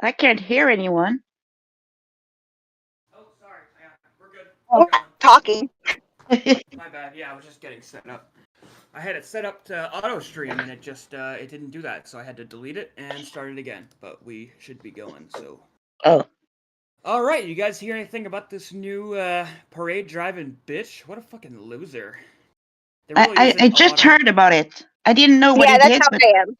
I can't hear anyone. Oh, sorry. Yeah, we're good. Oh, We're going. talking. My bad. Yeah, I was just getting set up. I had it set up to auto stream and it just it didn't do that, so I had to delete it and start it again. But we should be going. So. Oh. All right, you guys hear anything about this new parade driving bitch? What a fucking loser. There really I isn't a just lot of heard about it. I didn't know what Yeah, he that's did, how but I am.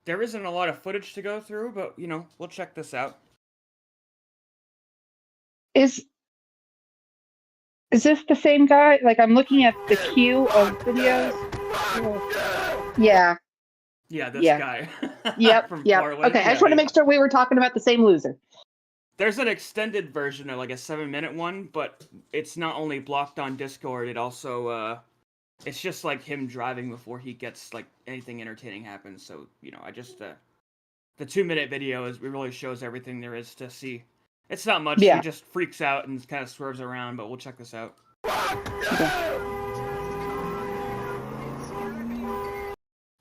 there isn't a lot of footage to go through, but we'll check this out. Is this the same guy? Like, I'm looking at the queue of videos. Yeah. Yeah, this Yeah. guy. Yep. From Yep. Portland. Okay. I just want to make sure we were talking about the same loser. There's an extended version of like a 7-minute one, but it's not only blocked on Discord, it also it's just like him driving before he gets like anything entertaining happens. So, I just the 2-minute video really shows everything there is to see. It's not much. Yeah. He just freaks out and kind of swerves around, but we'll check this out.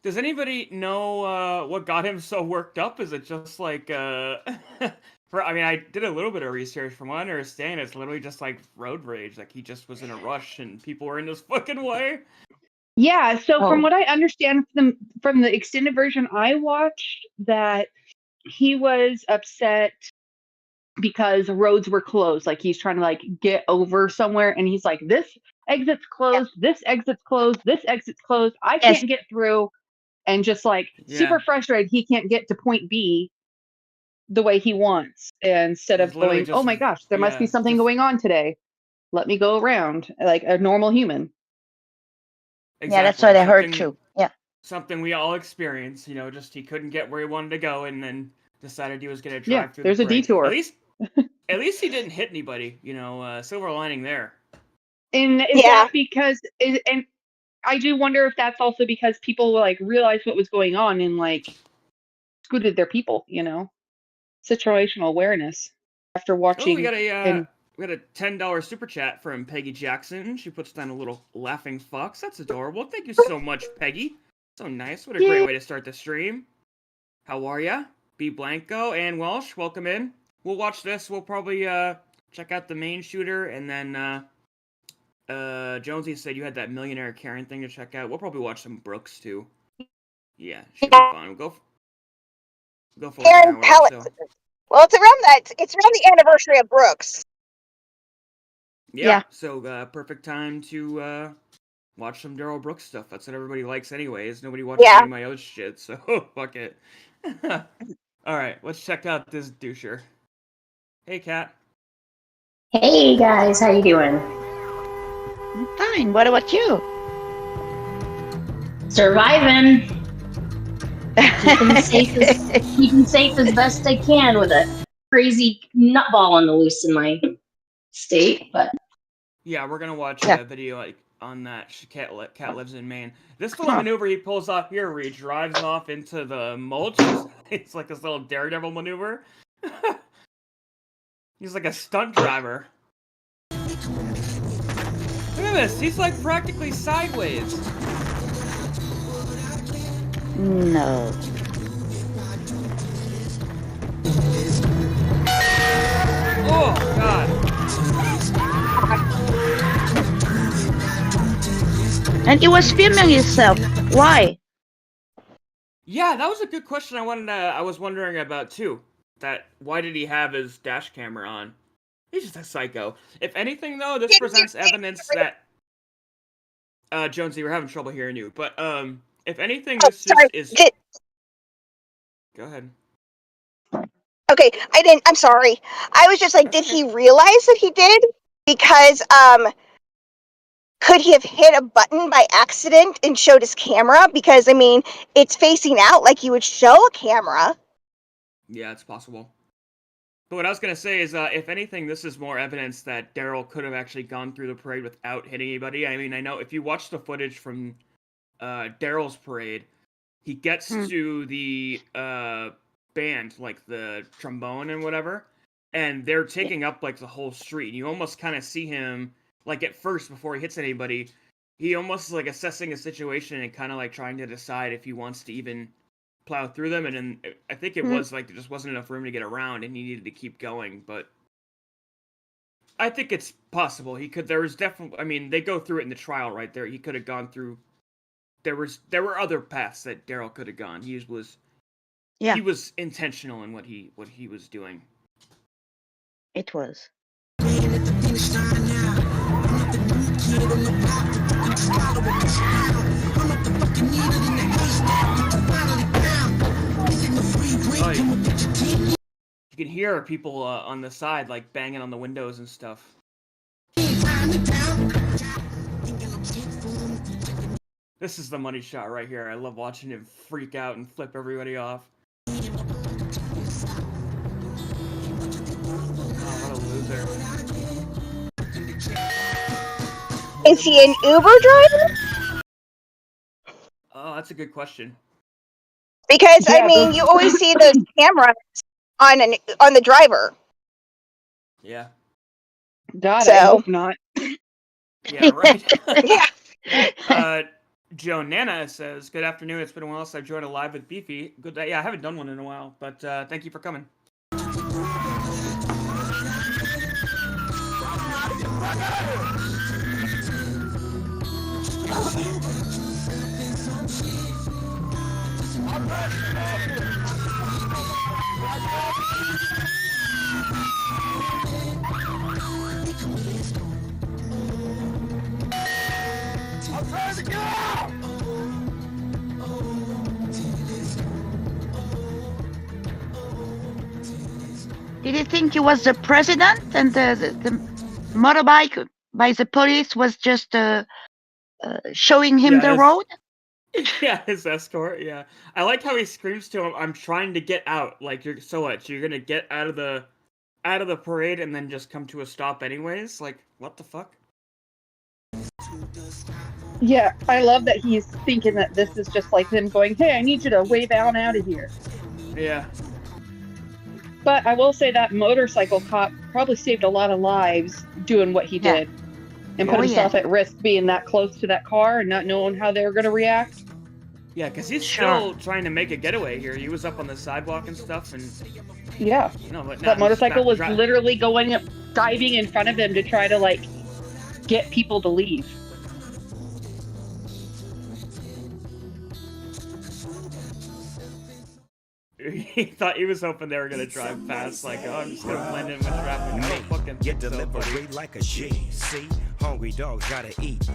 Does anybody know what got him so worked up? Is it just like I did a little bit of research. From what I understand, it's literally just like road rage. Like he just was in a rush and people were in his fucking way. Yeah. So Oh. from what I understand from the extended version I watched, that he was upset because roads were closed. Like he's trying to like get over somewhere, and he's like, "This exit's closed. This exit's closed. This exit's closed. I Yes. can't get through." And just like super frustrated, he can't get to point B the way he wants. Instead He's of literally going, "Oh my gosh, there must be yeah, something just- going on today. Let me go around," like a normal human. Exactly. Yeah, that's what I heard too. Yeah. Something we all experience, just he couldn't get where he wanted to go and then decided he was going to drive Yeah, through there's the a parade. detour. At least he didn't hit anybody, silver lining there. And is that because, and I do wonder if that's also because people like realized what was going on and like scooted their people, situational awareness after watching. Oh, we got a $10 super chat from Peggy Jackson. She puts down a little laughing fox. That's adorable. Thank you so much, Peggy. So nice. What a great way to start the stream. How are ya? B Blanco and Welsh, welcome in. We'll watch this. We'll probably check out the main shooter, and then Jonesy said you had that millionaire Karen thing to check out. We'll probably watch some Brooks too. Yeah, should be fun. We'll go for Karen Pellets. So. Well, it's around the anniversary of Brooks. Yeah. So perfect time to watch some Darrell Brooks stuff. That's what everybody likes anyways. Nobody watches any of my other shit, so fuck it. Alright, let's check out this doucher. Hey, Kat. Hey, guys. How you doing? I'm fine. What about you? Surviving. Keeping safe as best I can with a crazy nutball on the loose in my state, but... Yeah, we're gonna watch a video like on that. Cat lives in Maine. This little maneuver he pulls off here where he drives off into the mulch. It's like this little daredevil maneuver. He's like a stunt driver. Look at this. He's like practically sideways. No. Oh, God. And he was filming himself. Why? Yeah, that was a good question. I was wondering about too. Why did he have his dash camera on? He's just a psycho. If anything, though, this presents evidence that. Jonesy, we're having trouble hearing you. But if anything, this is. Go ahead. Okay, I'm sorry. I was just like, did he realize that he did? Because could he have hit a button by accident and showed his camera? Because it's facing out like you would show a camera. Yeah, it's possible. But what I was gonna say is, if anything, this is more evidence that Daryl could have actually gone through the parade without hitting anybody. I mean, I know if you watch the footage from Daryl's parade, he gets to the band, like the trombone and whatever, and they're taking up like the whole street. You almost kind of see him, like at first before he hits anybody, he almost is like assessing a situation and kind of like trying to decide if he wants to even plow through them, and then I think it was like there just wasn't enough room to get around, and he needed to keep going. But I think it's possible he could. There was definitely. I mean, they go through it in the trial right there. He could have gone through. There were other paths that Daryl could have gone. He was intentional in what he was doing. It was. You can hear people on the side like banging on the windows and stuff. This is the money shot right here. I love watching him freak out and flip everybody off. Oh, what a loser. Is he an Uber driver? Oh, that's a good question. Because I mean, you always see those cameras on the driver. Yeah. God, I hope not. Yeah, right. Yeah. Joe Nana says, "Good afternoon. It's been a while since I've joined a live with Beefy. Good day. Yeah, I haven't done one in a while, but thank you for coming." Did he think he was the president and the motorbike by the police was just showing him the road? Yeah, his escort. Yeah, I like how he screams to him, "I'm trying to get out." Like, you're so what? You're gonna get out of the parade and then just come to a stop anyways? Like, what the fuck? Yeah, I love that he's thinking that this is just like them going, "Hey, I need you to wave out of here." Yeah. But I will say that motorcycle cop probably saved a lot of lives doing what he did. And put himself at risk being that close to that car and not knowing how they were going to react. Yeah, because he's still trying to make a getaway here. He was up on the sidewalk and stuff, and yeah, but that motorcycle was literally going, diving in front of him to try to like get people to leave. He thought he was hoping they were gonna drive past, like, oh, I'm just gonna blend in with traffic. I don't fucking get delivery like a G. See, hungry dogs gotta eat.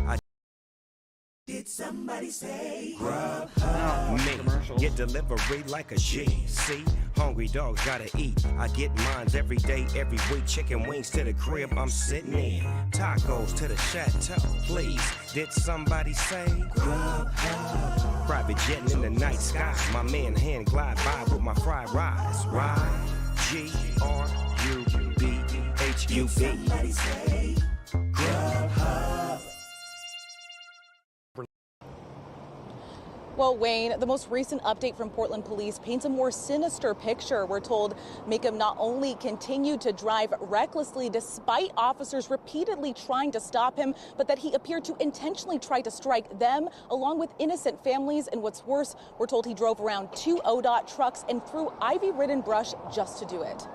Did somebody say Maine, get delivery like a G. See, hungry dogs gotta eat. I get mines every day, every week. Chicken wings to the crib, I'm sitting in. Tacos to the chateau, please. Did somebody say private jetting in the night sky? My man hand glide by with my fried rice. Ride GRUBHUB. Well, Wayne, the most recent update from Portland police paints a more sinister picture. We're told Makem not only continued to drive recklessly despite officers repeatedly trying to stop him, but that he appeared to intentionally try to strike them along with innocent families. And what's worse, we're told he drove around 2 ODOT trucks and through ivy-ridden brush just to do it.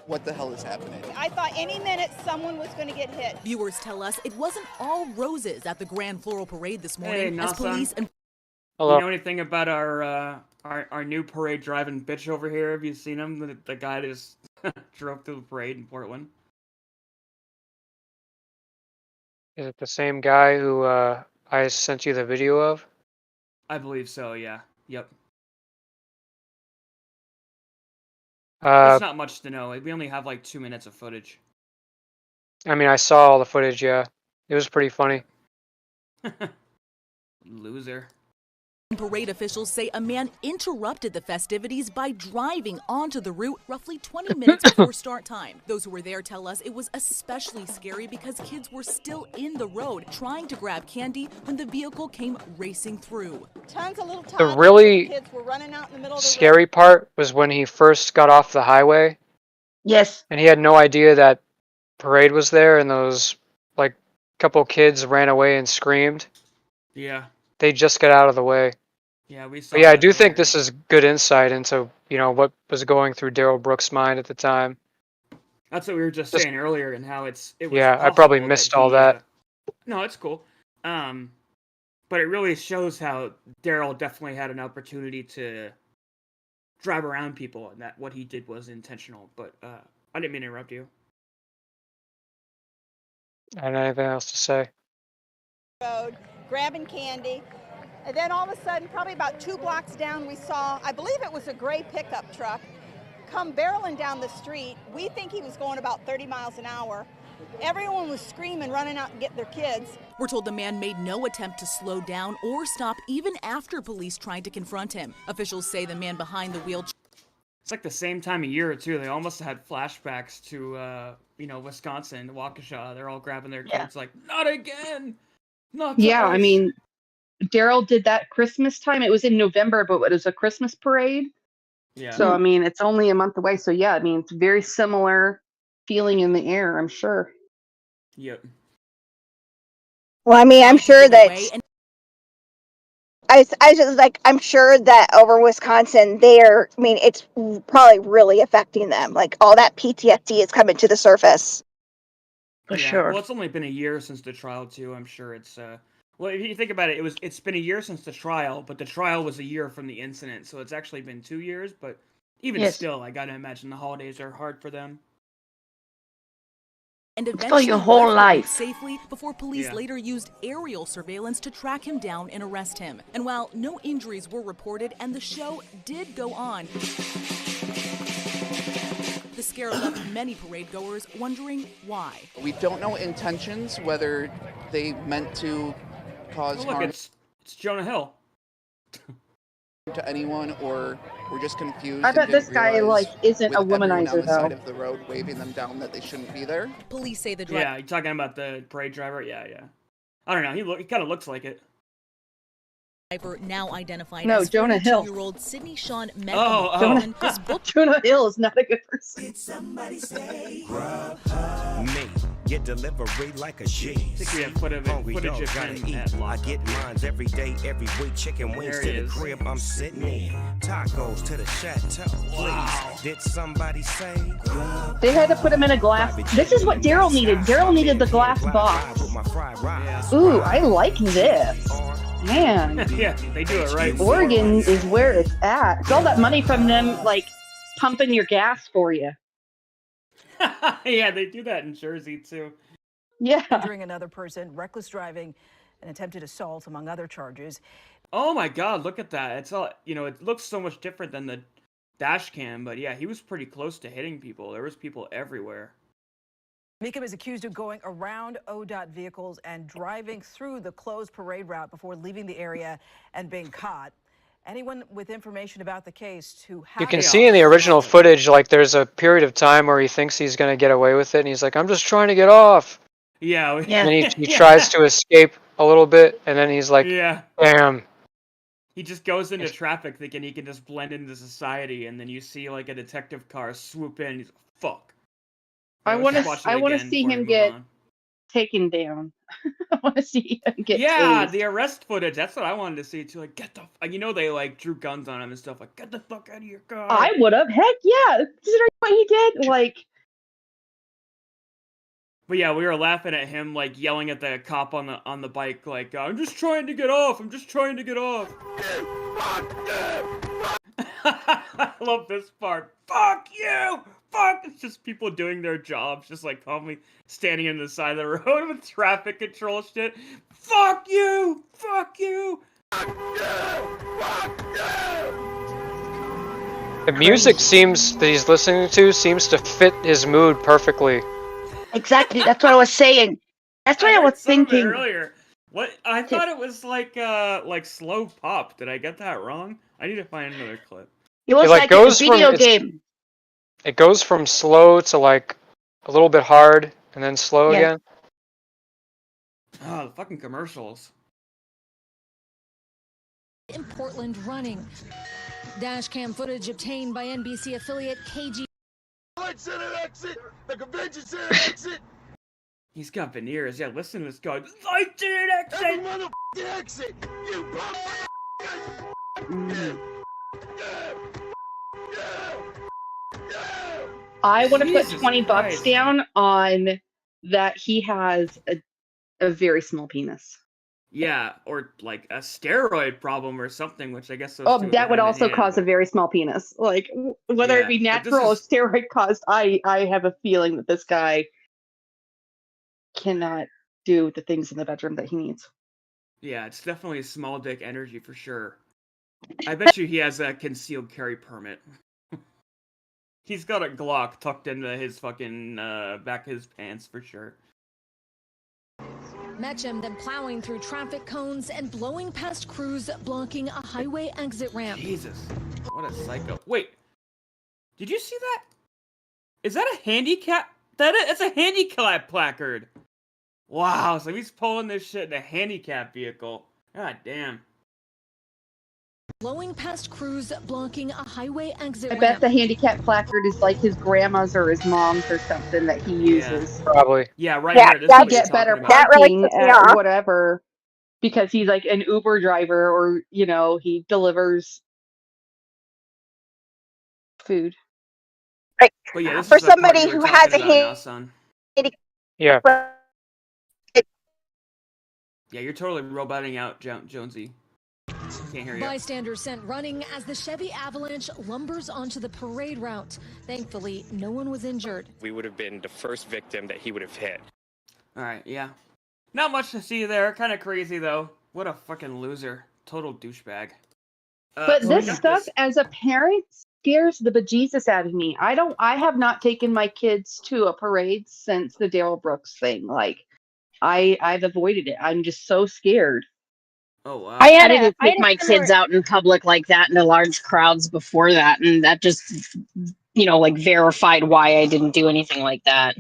What the hell is happening? I thought any minute someone was going to get hit. Viewers tell us it wasn't all roses at the Grand Floral Parade this morning as police and Hello. You know anything about our new parade driving bitch over here? Have you seen him? The guy that just drove through the parade in Portland. Is it the same guy who I sent you the video of? I believe so, yeah. Yep. There's not much to know. We only have like 2 minutes of footage. I mean, I saw all the footage, yeah. It was pretty funny. Loser. Parade officials say a man interrupted the festivities by driving onto the route roughly 20 minutes before start time. Those who were there tell us it was especially scary because kids were still in the road trying to grab candy when the vehicle came racing through. Tons of little The really kids were running out in the middle of the scary part was when he first got off the highway. Yes. And he had no idea that parade was there, and those like couple kids ran away and screamed. Yeah. They just got out of the way. Yeah, we saw. But yeah, I that do think earlier. this is good insight into, what was going through Daryl Brooks' mind at the time. That's what we were just saying earlier, and how it was Yeah, I possible probably that missed he. all that. No, it's cool. But it really shows how Daryl definitely had an opportunity to drive around people, and that what he did was intentional. But I didn't mean to interrupt you. I don't have anything else to say. Road, grabbing candy. And then all of a sudden, probably about 2 blocks down, we saw, I believe it was a gray pickup truck, come barreling down the street. We think he was going about 30 miles an hour. Everyone was screaming, running out and get their kids. We're told the man made no attempt to slow down or stop even after police tried to confront him. Officials say the man behind the wheel. It's like the same time of year too. They almost had flashbacks to Wisconsin, Waukesha. They're all grabbing their kids like, not again, not to Yeah, us. I mean, Daryl did that Christmas time. It was in November, but it was a Christmas parade. Yeah. So I mean, it's only a month away. So yeah, I mean, it's very similar feeling in the air, I'm sure. Yep. Well, I mean, I'm sure that And I just like I'm sure that over Wisconsin, I mean, it's probably really affecting them. Like all that PTSD is coming to the surface. For Yeah. sure. Well, it's only been a year since the trial too. I'm sure it's well, if you think about it, it's been a year since the trial, but the trial was a year from the incident, so it's actually been 2 years. But even Yes. still, I gotta imagine the holidays are hard for them. and It's for eventually your whole left the life. route safely before police Yeah. later used aerial surveillance to track him down and arrest him. And while no injuries were reported and the show did go on, the scare left many parade goers wondering why. We don't know intentions, whether they meant to cause Oh, look, harm it's Jonah Hill. to anyone, or we're just confused. I and bet didn't this guy realize isn't a with everyone on womanizer the side though. of the road waving them down that they shouldn't be there. Police say the Yeah, you talking about the parade driver? Yeah. I don't know. He kind of looks like it. driver, now identified No, as Jonah Hill. 42-year-old Sydney Sean Oh. McGowan, was booked Jonah Hill is not a good person. Did somebody say me? Get delivery like a G. I think we have footage of him at I lockup. get mines every day, every week. Chicken wings There to he the is. crib I'm sitting in. Tacos to the chateau. Please, did somebody say? They had to put him in a glass. This is what Daryl needed. Daryl needed the glass box. Ooh, I like this. Man, Yeah, they do it right. Oregon is where it's at. It's all that money from them, like, pumping your gas for you. Yeah, they do that in Jersey too. Yeah. Injuring another person, reckless driving, and attempted assault, among other charges. Oh my God, look at that! It's all it looks so much different than the dash cam, but yeah, he was pretty close to hitting people. There was people everywhere. Meekum is accused of going around ODOT vehicles and driving through the closed parade route before leaving the area and being caught. Anyone with information about the case who You has can see in the original footage, like, there's a period of time where he thinks he's going to get away with it, and he's like, I'm just trying to get off. Yeah. And then he tries to escape a little bit, and then he's like, Yeah. damn. He just goes into traffic thinking he can just blend into society, and then you see like a detective car swoop in. He's like, fuck. I Let's want just watch it to again see before we him move get on. taken down. I want to see him get Yeah, tased. the arrest footage. That's what I wanted to see too. Like, get the. They like drew guns on him and stuff. Like, get the fuck out of your car. I would have. Heck yeah. Considering what he did, like. But yeah, we were laughing at him, like yelling at the cop on the bike, like, "I'm just trying to get off. I'm just trying to get off." I love this part. Fuck you. Fuck. It's just people doing their jobs, just like calmly standing on the side of the road with traffic control shit. Fuck you. Fuck you. The music that he's listening to seems to fit his mood perfectly. Exactly. That's what I was saying. That's what I was Some of it thinking. earlier. What I thought it was like slow pop. Did I get that wrong? I need to find another clip. It was like like a goes video from- game. It goes from slow to like a little bit hard, and then slow Yeah. again. Oh, the fucking commercials. In Portland running. Dashcam footage obtained by NBC affiliate KG. The convention center exit. He's got veneers. Yeah, listen to this guy. Light to an exit. Every motherfucking exit. You I want to put Jesus $20 Christ. down on that he has a very small penis. Yeah, or like a steroid problem or something, which I guess those two That go would hand in also hand, cause a but- very small penis. Like, whether it be Yeah, but this natural or is- steroid caused, I have a feeling that this guy cannot do the things in the bedroom that he needs. Yeah, it's definitely small dick energy for sure. I bet you he has a concealed carry permit. He's got a Glock tucked into his fucking back of his pants for sure. Metchem then plowing through traffic cones and blowing past crews blocking a highway exit ramp. Jesus, what a psycho. Wait, did you see that? Is that a handicap? It's a handicap placard. Wow, so he's pulling this shit in a handicap vehicle. God damn. Blowing past crews blocking a highway exit I ramp. bet the handicap placard is like his grandma's or his mom's or something that he uses. Probably. Yeah, right Yeah, here. This is To what you're get better talking about. That really parking pissed me at off. whatever, because he's like an Uber driver, or he delivers food. Like, But yeah, this for is the part somebody you were who talking has a about now, son. Yeah. Yeah, you're totally roboting out, Jonesy. Can't hear you. Bystanders sent running as the Chevy Avalanche lumbers onto the parade route. Thankfully, no one was injured. We would have been the first victim that he would have hit. Alright, yeah. Not much to see there. Kind of crazy, though. What a fucking loser. Total douchebag. But so we this got stuff, as a parent, scares the bejesus out of me. I have not taken my kids to a parade since the Daryl Brooks thing. Like, I've avoided it. I'm just so scared. Oh, wow. I didn't take my kids out in public like that into large crowds before that, and that just, like verified why I didn't do anything like that.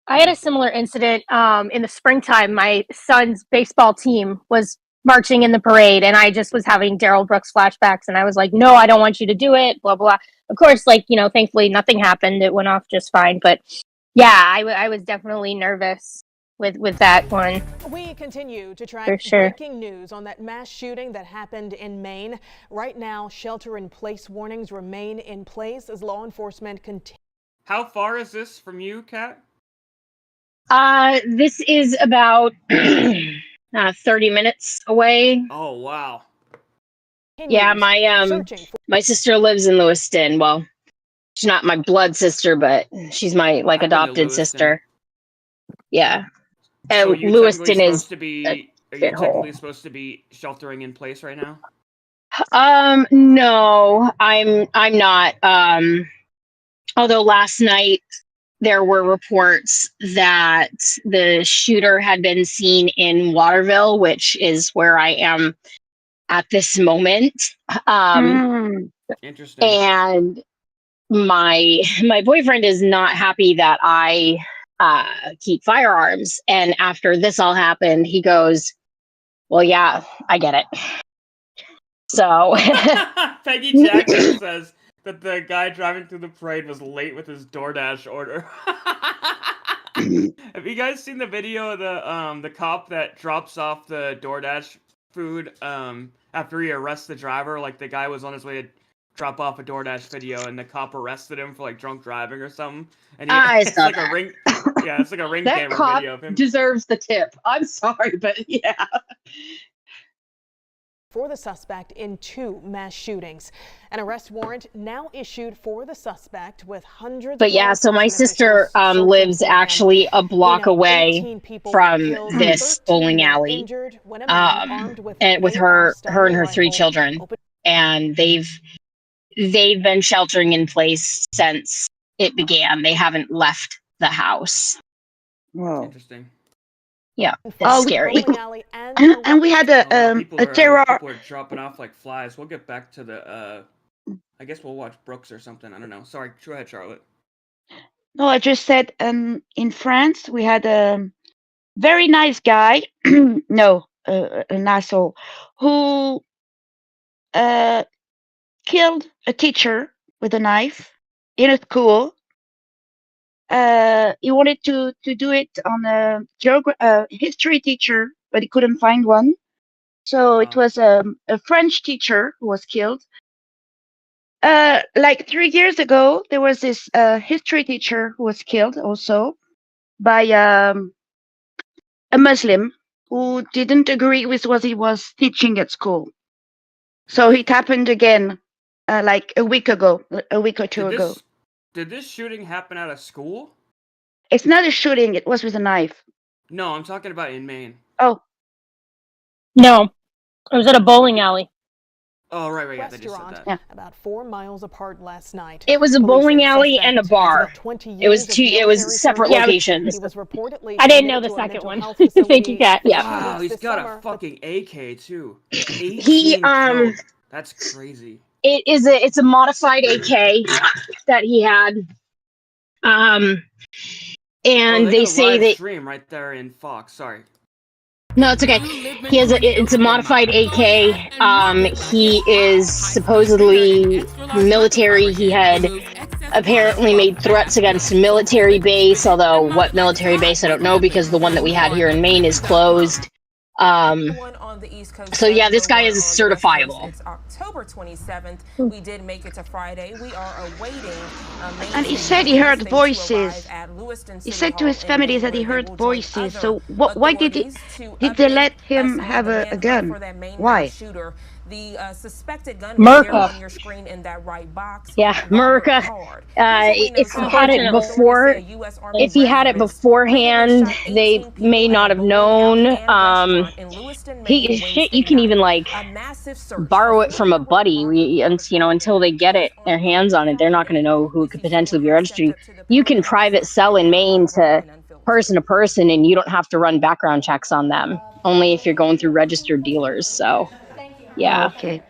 I had a similar incident in the springtime. My son's baseball team was marching in the parade, and I just was having Daryl Brooks flashbacks, and I was like, no, I don't want you to do it, blah, blah. Of course, thankfully nothing happened. It went off just fine. But yeah, I was definitely nervous with that one. We continue to track For sure. breaking news on that mass shooting that happened in Maine. Right now, shelter-in-place warnings remain in place as law enforcement continue. How far is this from you, Kat? This is about 30 minutes away. Oh, wow. Yeah, my sister lives in Lewiston. Well, she's not my blood sister, but she's my adopted sister. Yeah. And So you're Lewiston is supposed to be, are you technically supposed to be sheltering in place right now? No, I'm not. Although last night there were reports that the shooter had been seen in Waterville, which is where I am at this moment. Interesting. And my boyfriend is not happy that I keep firearms. And after this all happened, he goes, well, yeah, I get it. So Peggy Jackson says that the guy driving through the parade was late with his DoorDash order. Have you guys seen the video of the cop that drops off the DoorDash food after he arrests the driver? Like, the guy was on his way to drop off a DoorDash video, and the cop arrested him for drunk driving or something. And it's like a ring. Yeah, it's like a ring That camera cop video of him. deserves the tip. I'm sorry, but yeah. For the suspect in 2 mass shootings. An arrest warrant now issued for the suspect with hundreds. But yeah, so my sister lives actually a block away from this bowling alley, and with her and her 3 children, and they've been sheltering in place since it began. They haven't left the house. Whoa. Interesting. Yeah, it's scary. And we had a terror. People are dropping off like flies. We'll get back to the. I guess we'll watch Brooks or something. I don't know. Sorry, go ahead, Charlotte. No, I just said in France we had a very nice guy, no, an asshole, who killed a teacher with a knife in a school. He wanted to do it on a history teacher, but he couldn't find one. So it was a French teacher who was killed. Like 3 years ago, there was this history teacher who was killed also by a Muslim who didn't agree with what he was teaching at school. So it happened again, like a week ago, a week or two ago. Did this shooting happen at a school? It's not a shooting. It was with a knife. No, I'm talking about in Maine. Oh. No, it was at a bowling alley. Oh, right, yeah, they just said that. Yeah. About 4 miles apart last night. It was a bowling alley and a bar. It was separate locations. He was reportedly I didn't know the second one. Thank you, Kat. Yeah. Wow, he's got a fucking AK too. He That's crazy. It's a modified AK that he had. And they say that stream right there in Fox. Sorry. No, it's okay. It's a modified AK. He is supposedly military. He had apparently made threats against a military base, although what military base I don't know, because the one that we had here in Maine is closed. So yeah, this guy is certifiable. It's October 27th. We did make it to Friday. We are awaiting. And he said he heard voices. He said to his family that he heard voices. So why did they let him have a gun? Why? The suspected gun Merca. on your screen in that right box. Yeah, Merca. If he had it before, if he had it beforehand, they may not have known. You can even like borrow it from a buddy. Until they get their hands on it, they're not going to know who it could potentially be registered. You can private sell in Maine to person, and you don't have to run background checks on them. Only if you're going through registered dealers. So. Yeah. Okay.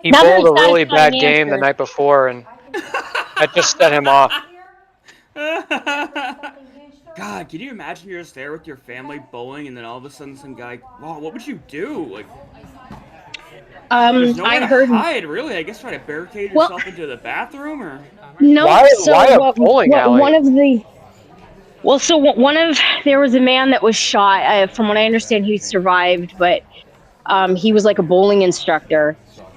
He bowled a really bad game the night before, and that just set him off. God, can you imagine you're just there with your family bowling, and then all of a sudden some guy, wow, what would you do? Like, there's nowhere to hide, really. I guess try to barricade yourself into the bathroom, or no. Why a bowling alley? There was a man that was shot. From what I understand, he survived, but he was like a bowling instructor,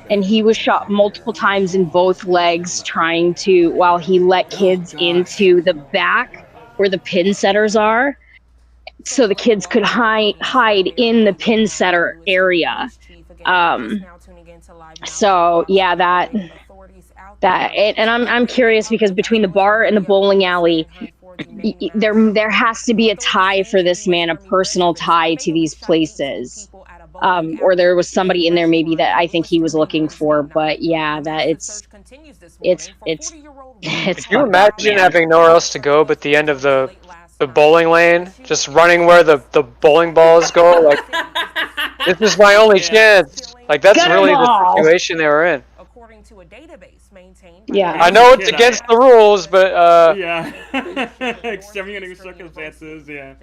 and he was shot multiple times in both legs while he let kids into the back where the pin setters are, so the kids could hide in the pin setter area. So yeah, and I'm curious because between the bar and the bowling alley, there has to be a tie for this man, a personal tie to these places. Or there was somebody in there maybe that I think he was looking for, but yeah, that it's. Could you imagine having nowhere else to go but the end of the bowling lane, just running where the bowling balls go? Like, this is my only chance. Like, that's really the situation they were in. Yeah, I know it's against the rules, but yeah, extenuating circumstances. Yeah.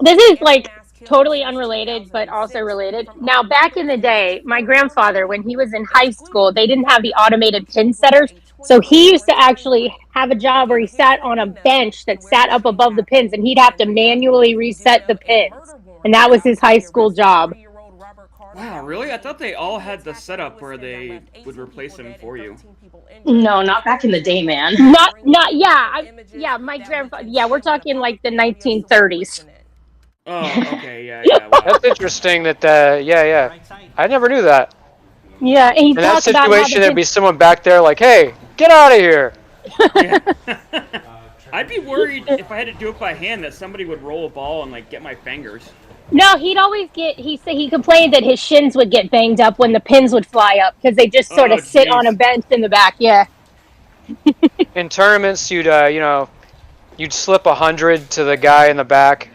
This is like totally unrelated, but also related. Now, back in the day, my grandfather, when he was in high school, they didn't have the automated pin setters. So he used to actually have a job where he sat on a bench that sat up above the pins, and he'd have to manually reset the pins. And that was his high school job. Wow, really? I thought they all had the setup where they would replace them for you. No, not back in the day, man. My grandfather. Yeah, we're talking like the 1930s. Oh, okay, yeah. Wow. That's interesting that, yeah. I never knew that. Yeah, and in that situation, there'd be someone back there like, hey, get out of here. Yeah. I'd be worried if I had to do it by hand that somebody would roll a ball and like get my fingers. No, he'd always he complained that his shins would get banged up when the pins would fly up because they just sort of sit on a bench in the back. Yeah. In tournaments, you'd slip 100 to the guy in the back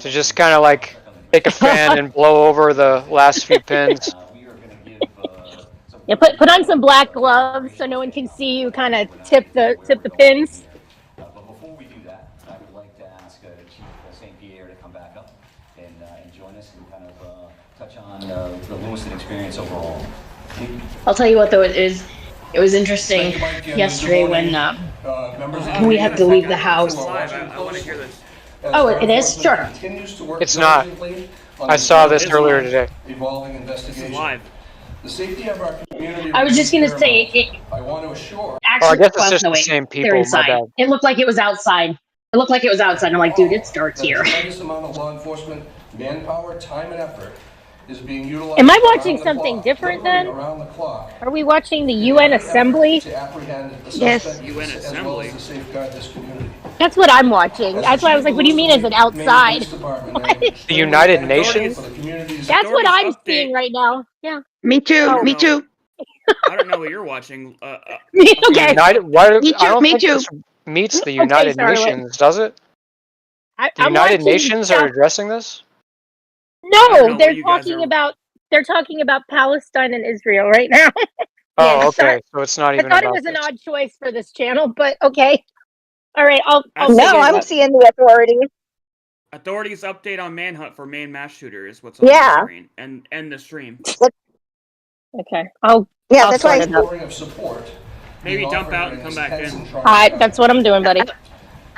to just kind of like take a fan and blow over the last few pins. Yeah, put on some black gloves so no one can see you kind of tip the pins. But before we do that, I would like to ask Chief St. Pierre to come back up and join us and kind of touch on the Lewiston experience overall. I'll tell you what, though, it was interesting yesterday when we had to leave the house. I want to hear this. Oh, it is? Sure. It's not. I saw this earlier today. Evolving This investigation. is live. The safety of our community. I was just gonna say it. I want to assure. Actually, I guess it's well, just no, the wait, same they're people. My inside. bad. It looked like it was outside. It looked like it was outside. I'm like, dude, it's dark That here. tremendous amount of law enforcement manpower, time, and effort is being utilized. Am I watching around the something clock, different literally then? around the clock. Are we watching the UN Assembly? To apprehend the Yes. suspect UN as well Assembly. as to safeguard this community. That's what I'm watching. That's why I was like, what do you mean is it outside? The United Nations? That's what I'm seeing right now. Yeah. Me too. Oh. Me too. I don't know what you're watching. Okay. United, why, Me too, I don't me think too. this meets the United Charlotte. Nations, does it? The I'm United watching Nations are addressing this? don't know No, what they're you guys talking are- about Palestine and Israel right now. Oh, I thought- okay. So it's not I even thought it about was an this. odd choice for this channel, but okay. All right, I'll That's- No, figure it I'm out. seeing the authority. Authorities update on manhunt for Maine mass shooter is what's on Yeah. the screen and end the stream. Okay. I'll Yeah, I'll that's sort why. it out. Of support. Maybe being dump offered out and during come this back tense in. and trying All right, time. that's what I'm doing, buddy.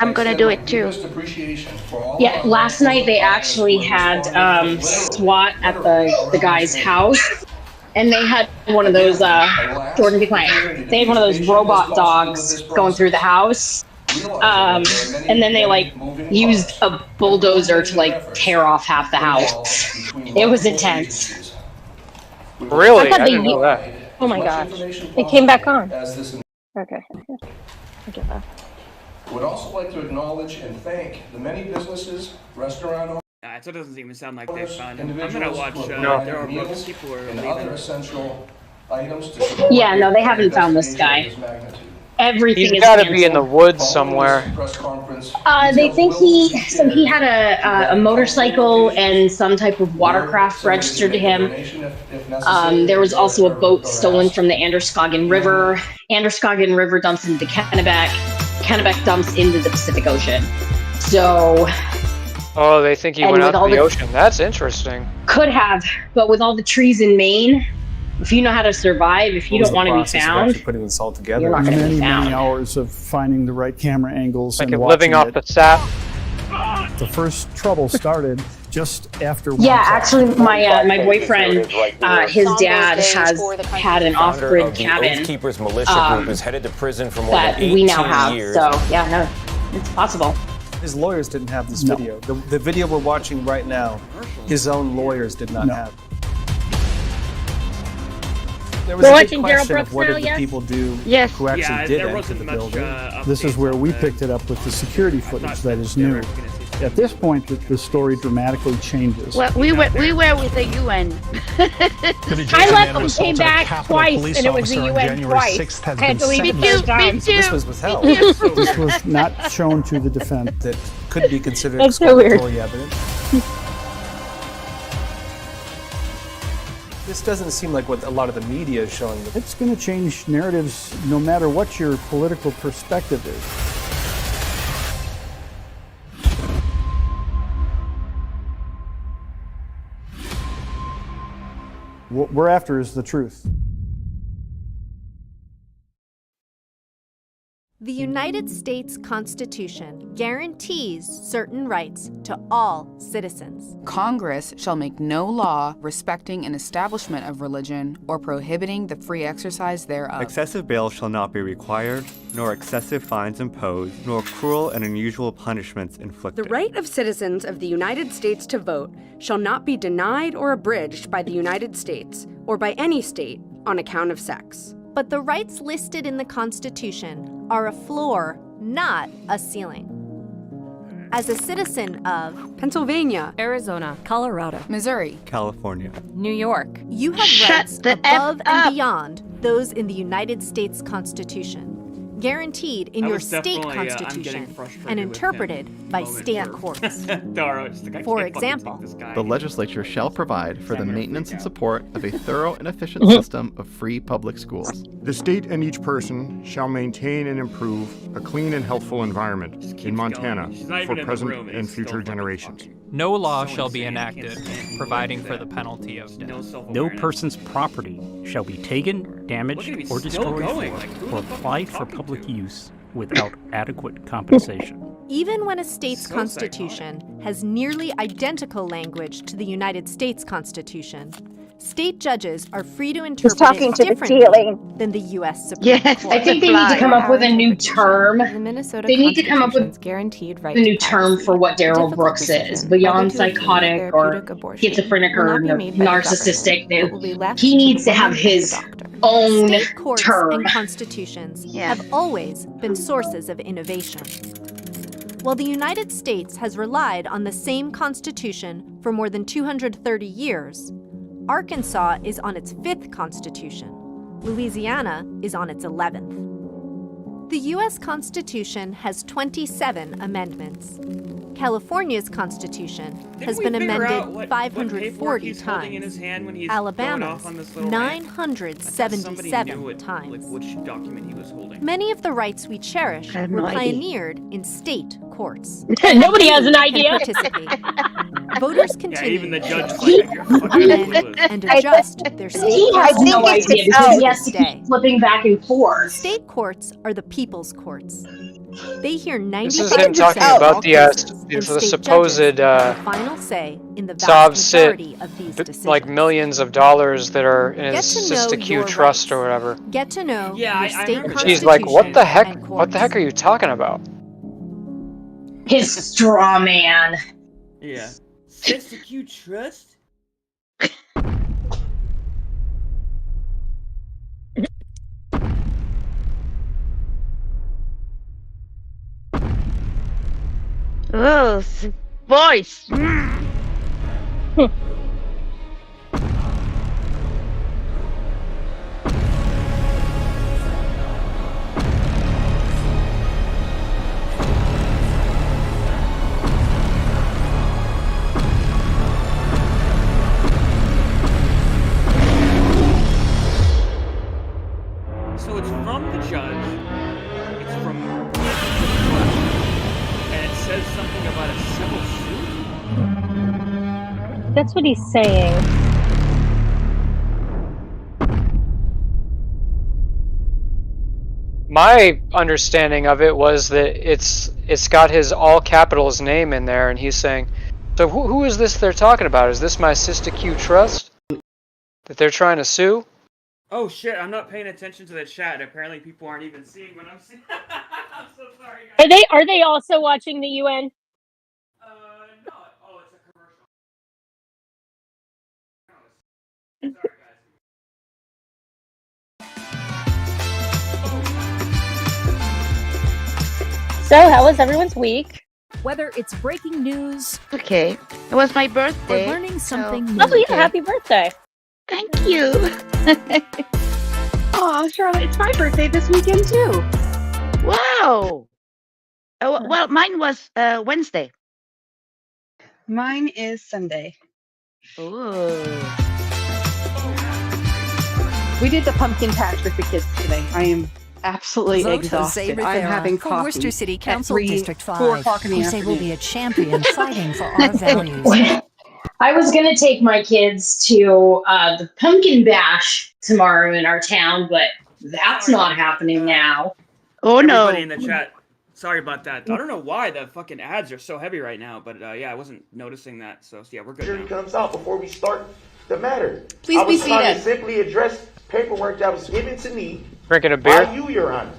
I'm gonna do it too. Deepest appreciation for all Yeah, of our last night they partners actually who had responded SWAT at the guy's house, and they had one of those Jordan, be quiet. They had one of those robot dogs going through the house, and then they like used a bulldozer to like tear off half the house. It was intense. Really? thought I they didn't know u- that. Oh my gosh. It came back on. Okay. I get that. Would also like to acknowledge and thank the many businesses, restaurant owners, So it doesn't even sound like they've found him. I'm gonna individuals watch who have Daryl provided Brooks. meals People are and leaving. other essential items to support Yeah, no, they haven't found this investigation guy. of this magnitude. Everything He's is got to be in the canceled. woods somewhere. Press conference. They think he had a motorcycle and some type of watercraft registered to him. There was also a boat stolen from the Androscoggin River. Androscoggin River dumps into the Kennebec. Kennebec dumps into the Pacific Ocean. So Oh, they think he And went with out all to the the- ocean. That's interesting. could have, but with all the trees in Maine, if you know how to survive, if you What was don't the want to be process of found, actually putting this all together? you're not going to be Many found. hours of finding the right camera angles Like and living off watching the sap. it. The first trouble started just after. Yeah, one actually, my boyfriend, his dad has had an Founder off-grid of the cabin Oathkeepers militia group is headed to prison for more that than 18 we now have. years. So yeah, no, it's possible. His lawyers didn't have this video. The video we're watching right now, his own lawyers did not have. There was We're a big watching Daryl question Brooks of what now, did the yes? people do Yes. who actually Yeah, did there enter wasn't the much, building. updates This is where on we that. picked it up with the security footage that is new. At this point, the story dramatically changes. Well, we were with the UN. I left and came back twice, and it was the UN twice. I had to leave it third time. This was withheld. Me too. This was not shown to the defense. That could be considered That's so weird. exculpatory evidence. This doesn't seem like what a lot of the media is showing. It's going to change narratives no matter what your political perspective is. What we're after is the truth. The United States Constitution guarantees certain rights to all citizens. Congress shall make no law respecting an establishment of religion or prohibiting the free exercise thereof. Excessive bail shall not be required, nor excessive fines imposed, nor cruel and unusual punishments inflicted. The right of citizens of the United States to vote shall not be denied or abridged by the United States or by any state on account of sex. But the rights listed in the Constitution are a floor, not a ceiling. As a citizen of Pennsylvania, Arizona, Colorado, Missouri, California, New York, you have Shut rights the above F and up. beyond those in the United States Constitution, guaranteed in That your was state definitely, I'm getting constitution frustrated and with interpreted him by moment state for- courts. Dara, it's like, I For can't fucking example, take this guy. The legislature shall provide for the maintenance and support of a thorough and efficient Mhm. system of free public schools. The state and each person shall maintain and improve a clean and healthful environment in Montana She's not even for in the present room, and it's still future fucking generations. No law So shall be insane, I can't enacted stand who providing wrote for the that. penalty of No death. self-awareness. No person's property shall be taken, damaged, Look at him, or he's still destroyed going. Like, who for, the or fuck is applied he for talking public to? use without adequate compensation. Even when a state's So constitution has nearly identical language to the United States Constitution. State judges are free to interpret talking it to the differently ceiling. than the U.S. Supreme Court. I think they need to come up with a new term. The Minnesota They need to come up with guaranteed right a new to term privacy. for what The Daryl difficult Brooks is. decision Beyond whether to approve psychotic or therapeutic abortion schizophrenic will or not be made by the narcissistic. government, but will be left He to needs the to have woman and the his doctor. own State courts term. and constitutions have always been sources of innovation. While the United States has relied on the same Constitution for more than 230 years, Arkansas is on its 5th Constitution. Louisiana is on its 11th. The U.S. Constitution has 27 amendments. California's Constitution has been amended 540 times. Alabama's 977 times. Which document he was holding. Many of the rights we cherish I have were no idea. pioneered in state courts. Nobody has an Can idea. participate. Voters Yeah, continue even the judge is to like, you're fucking amend clueless. and adjust their state He has constitutions no idea because he has to day. keep flipping back and forth. State courts are the people's courts. They hear 95% This is him talking of all about the cases, and the state supposed judges have the final say in the Sob vast sit, majority of these decisions. like millions of dollars that are in Get his to know Sister Q your trust rights. or whatever. Get to know Yeah, your I state remember that. She's like, what the heck? and What the courts. heck are you talking about? His straw man. Yeah. Sister Q trust? Oh, voice. So it's from the judge. It's from and it says something about a civil suit. That's what he's saying. My understanding of it was that it's got his all capitals name in there, and he's saying, so who is this they're talking about? Is this my Sister Q trust that they're trying to sue? Oh shit, I'm not paying attention to the chat. Apparently people aren't even seeing what I'm seeing. I'm so sorry, guys. Are they also watching the UN? No. Oh, it's a commercial. No, sorry, guys. So, how was everyone's week? Whether it's breaking news Okay. It was my birthday. or learning something new. Oh, yeah, happy birthday. Thank you. Oh, Charlotte, it's my birthday this weekend too. Wow. Oh, well, mine was Wednesday. Mine is Sunday. Ooh. We did the pumpkin patch with the kids today. I am absolutely Vote exhausted. Jose I'm Rivera having for coffee Worcester City at Council 4 District 5. o'clock in the Jose will be afternoon. a champion fighting for our values. I was gonna take my kids to the pumpkin bash tomorrow in our town, but that's not happening now. Oh Everybody in the chat, sorry about that. I don't know why the fucking ads are so heavy right now, but yeah, I wasn't noticing that. So yeah, we're good now. Comes out before we start the matter. Please I be was trying seated. to simply address paperwork that was given to me Drinking a beer? by you, Your Honor.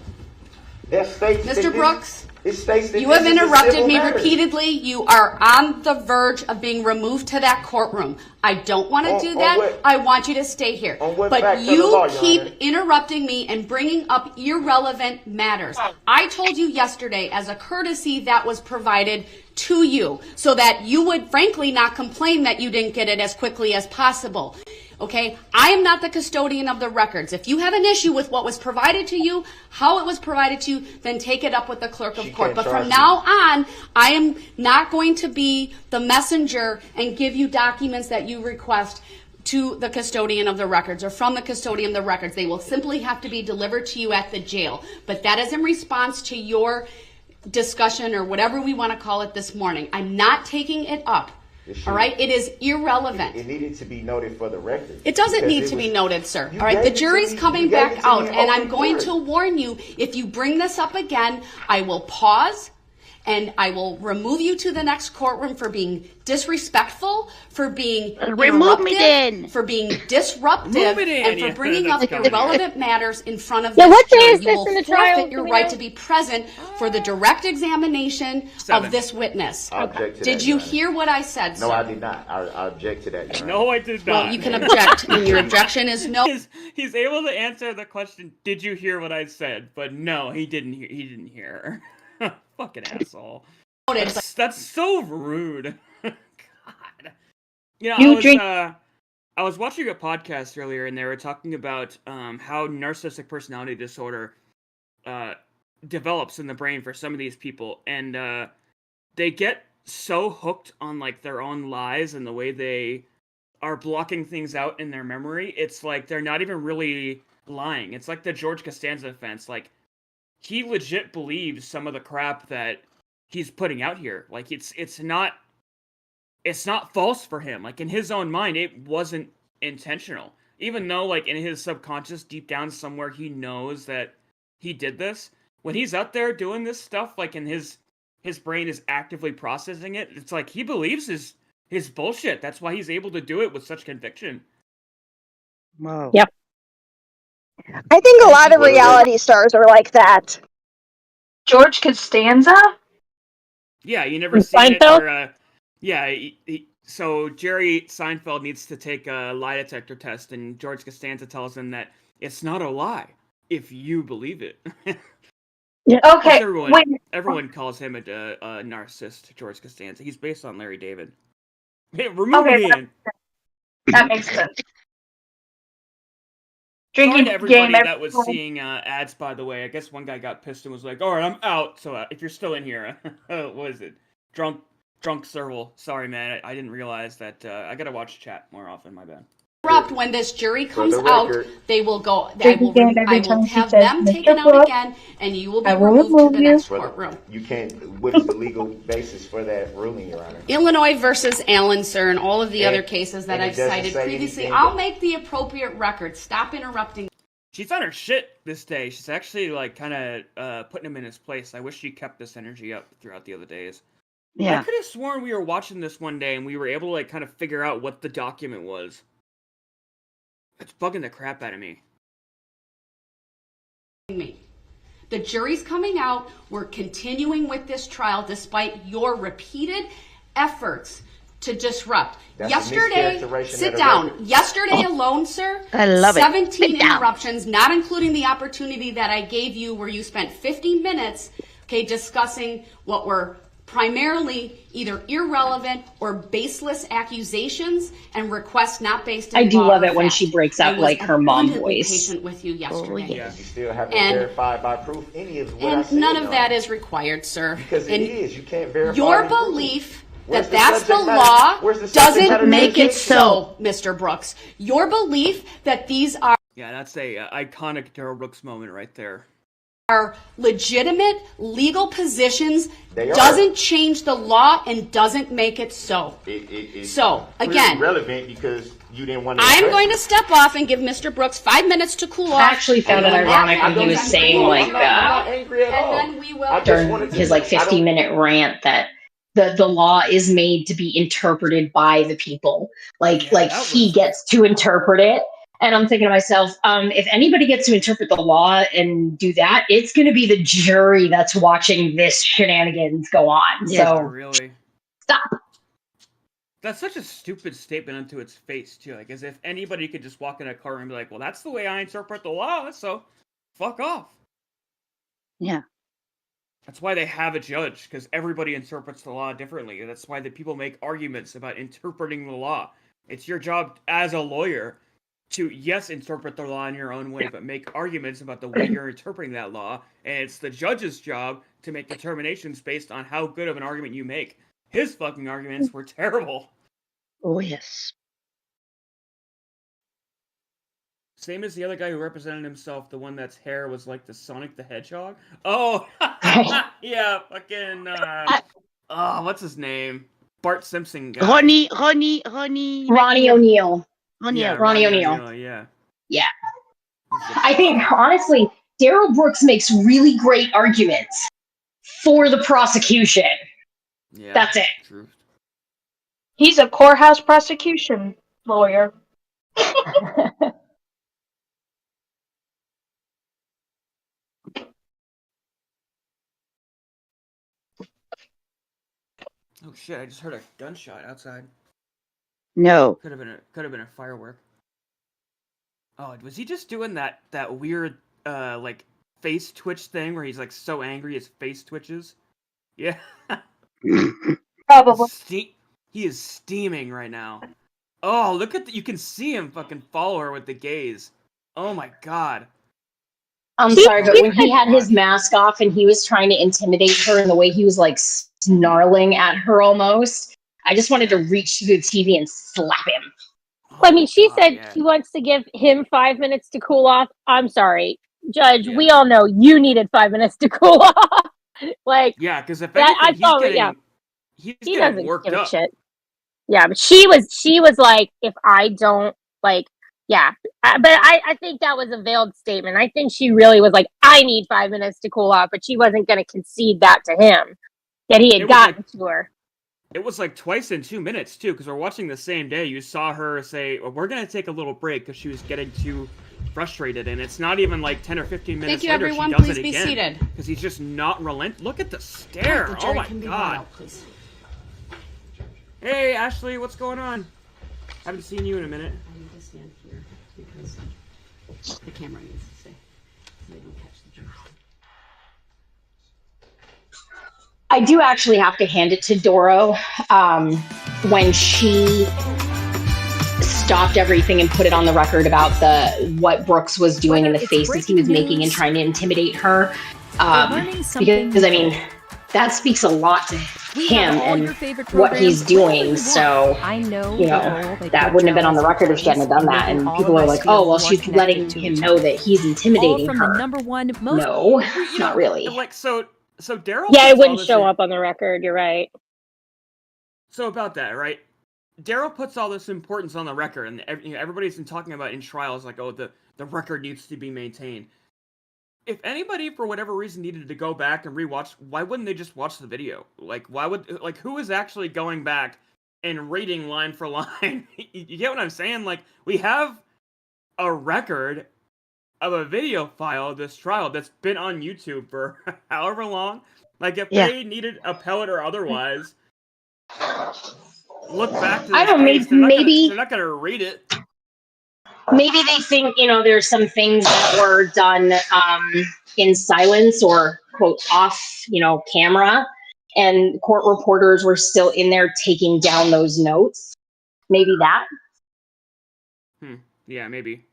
That states that Mr. this- Brooks, it states that you have this is a interrupted civil me matter. repeatedly. You are on the verge of being removed to that courtroom. I don't want to On- do on that. what- I want you to stay here. on what But facts of the you law, Your keep Honor? interrupting me and bringing up irrelevant matters. I told you yesterday, as a courtesy that was provided to you, so that you would frankly not complain that you didn't get it as quickly as possible. Okay, I am not the custodian of the records. If you have an issue with what was provided to you, how it was provided to you, then take it up with the clerk of court. can't But charge from me. now on, I am not going to be the messenger and give you documents that you request to the custodian of the records or from the custodian of the records. They will simply have to be delivered to you at the jail. But that is in response to your discussion or whatever we want to call it this morning. I'm not taking it up. All right, it is irrelevant. It needed to be noted for the record. It doesn't Because need it to be was- noted, sir. You All right, gave the it to jury's me- coming you gave back it to out, me in and I'm open going court. to warn you, if you bring this up again, I will pause and I will remove you to the next courtroom for being disrespectful, for being Remove me then. for being disruptive, and for bringing up irrelevant matters in front of Yeah, this what day jury. is You this will in the trial? forfeit your Do we right know? to be present for the direct examination of this witness. I object to Did that, you Your Honor. hear what I said, sir? No, I did not. I object to that, Your Honor. No, I did not. Well, you can object, and your objection is no. He's able to answer the question, did you hear what I said? But no, he didn't hear. He didn't hear. Fucking asshole. That's so rude. God. You know, I was watching a podcast earlier, and they were talking about how narcissistic personality disorder develops in the brain for some of these people, and they get so hooked on like their own lies and the way they are blocking things out in their memory. It's like they're not even really lying. It's like the George Costanza offense. Like, he legit believes some of the crap that he's putting out here. Like, it's not false for him. Like, in his own mind, it wasn't intentional. Even though, like, in his subconscious, deep down somewhere, he knows that he did this. When he's out there doing this stuff, like, in his brain is actively processing it, it's like he believes his bullshit. That's why he's able to do it with such conviction. Wow. Yep. I think a lot of reality stars are like that. George Costanza? Yeah, you never seen it. Seinfeld? So Jerry Seinfeld needs to take a lie detector test, and George Costanza tells him that it's not a lie if you believe it. Yeah. Okay. Everyone calls him a narcissist, George Costanza. He's based on Larry David. Hey, remove me in. That makes sense. Sorry Drinking to everybody game. that was seeing ads, by the way. I guess one guy got pissed and was like, all right, I'm out. So if you're still in here, what is it? Drunk Serval. Sorry, man. I didn't realize that. I got to watch chat more often. My bad. When this jury comes the out, record, they will go. I Drinking will, game every I will time she have says, them "Mr. taken out Brooks, again, and you will be I will removed to remove the you." next Brother, courtroom. you can't. What is the legal basis for that ruling, Your Honor? Illinois versus Allen, sir, and all of the And- other cases that and it I've doesn't cited say previously. anything I'll that- make the appropriate record. Stop interrupting. She's on her shit this day. She's actually like kind of putting him in his place. I wish she kept this energy up throughout the other days. Yeah. I could have sworn we were watching this one day and we were able to like kind of figure out what the document was. It's bugging the crap out of me. The jury's coming out. We're continuing with this trial despite your repeated efforts to disrupt. That's a Yesterday, mischaracterization sit of the down. record. Yesterday alone, sir, I love it. 17 Sit down. interruptions, not including the opportunity that I gave you where you spent 50 minutes, okay, discussing what were primarily either irrelevant or baseless accusations and requests not based in I do law love or it when fact. she breaks I out was like her mom abundantly voice. patient with you yesterday. yeah. You still haven't And- verified by proof any of what I And said. none of Your that Honor. is required, sir. Because it And is. You can't verify your any proof. belief Where's that the that's the subject matter? law Where's the subject matter doesn't make it jurisdiction? so, Mr. Brooks. Your belief that these Yeah, that's a iconic Daryl Brooks moment right there. are legitimate legal positions They are. doesn't change the law and doesn't make it so. It's So, clearly again, relevant because you didn't want to. I'm going to step off and give Mr. Brooks 5 minutes to cool off. I actually found it ironic when he was saying like I'm not angry at all. And then we will. I just during wanted to- his like I don't- 50-minute rant that the law is made to be interpreted by the people. Like he gets to interpret it. And I'm thinking to myself, if anybody gets to interpret the law and do that, it's going to be the jury that's watching this shenanigans go on. Yeah. So Really? stop. That's such a stupid statement unto its face, too. Like, as if anybody could just walk in a car and be like, well, that's the way I interpret the law, so fuck off. Yeah. That's why they have a judge, because everybody interprets the law differently. That's why the people make arguments about interpreting the law. It's your job as a lawyer to, yes, interpret the law in your own way, but make arguments about the way you're interpreting that law. And it's the judge's job to make determinations based on how good of an argument you make. His fucking arguments were terrible. Oh, yes. Same as the other guy who represented himself, the one that's hair was like the Sonic the Hedgehog. Oh, yeah, fucking, what's his name? Bart Simpson guy. Ronnie O'Neal. Yeah, Ronnie O'Neal. Yeah. Yeah. I think, honestly, Daryl Brooks makes really great arguments for the prosecution. Yeah, That's it. True. He's a courthouse prosecution lawyer. Oh shit! I just heard a gunshot outside. No. Could have been a firework. Oh, was he just doing that weird like face twitch thing where he's like so angry his face twitches? Yeah. Probably. He is steaming right now. Oh, look at you can see him fucking follow her with the gaze. Oh my god. I'm sorry, but when he had his mask off and he was trying to intimidate her and the way he was like snarling at her almost, I just wanted to reach to the TV and slap him. I mean, she said she wants to give him 5 minutes to cool off. I'm sorry, Judge. Yeah. We all know you needed 5 minutes to cool off. Like, yeah, because if anything, he's getting worked up. Shit. Yeah, but she was like, if I don't like, yeah. But I think that was a veiled statement. I think she really was like, I need 5 minutes to cool off, but she wasn't going to concede that to him. That he had gotten to her. It was like twice in 2 minutes, too, because we're watching the same day. You saw her say, well, we're going to take a little break because she was getting too frustrated. And it's not even like 10 or 15 minutes later everyone. she does Please it be again. Seated. Because he's just not relent. Look at the stare. Oh, my God. Hey, Ashley, what's going on? Haven't seen you in a minute. I need to stand here because the camera needs to stay so they don't catch the jokes. I do actually have to hand it to Doro when she stopped everything and put it on the record about what Brooks was doing and the faces he was making and trying to intimidate her. Because, I mean, that speaks a lot to him and what he's doing. So, that wouldn't have been on the record if she hadn't done that. And people are like, oh, well, she's letting him know that he's intimidating her. No, not really. Like, so Daryl. Yeah, it wouldn't show up on the record. You're right. So about that, right? Daryl puts all this importance on the record, and everybody's been talking about in trials, like, oh, the record needs to be maintained. If anybody, for whatever reason, needed to go back and rewatch, why wouldn't they just watch the video? Like, who is actually going back and reading line for line? You get what I'm saying? Like, we have a record of a video file of this trial that's been on YouTube for however long. Like, if they needed appellate or otherwise, look back to this case, they're not gonna read it. Maybe they think, there's some things that were done in silence or, quote, off, camera, and court reporters were still in there taking down those notes. Maybe that. Yeah, maybe.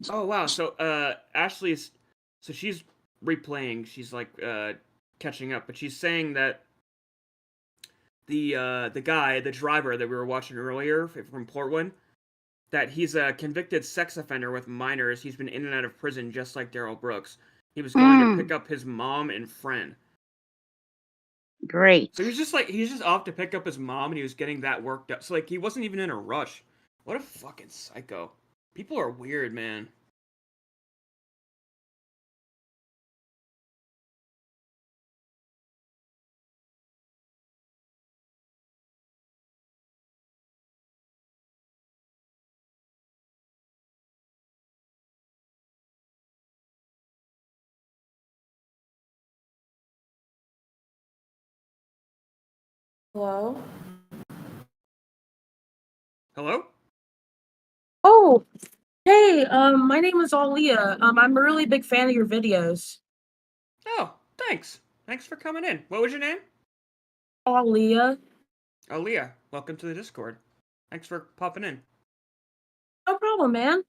Oh, wow. So, Ashley's... So she's replaying. She's, like, catching up. But she's saying that the guy, the driver that we were watching earlier from Portland, that he's a convicted sex offender with minors. He's been in and out of prison just like Darrell Brooks. He was going to pick up his mom and friend. Great. So he's just off to pick up his mom, and he was getting that worked up. So, like, he wasn't even in a rush. What a fucking psycho. People are weird, man. Hello? Hello? Oh, hey, my name is Alia. I'm a really big fan of your videos. Oh, thanks. Thanks for coming in. What was your name? Alia. Alia, welcome to the Discord. Thanks for popping in. No problem, man.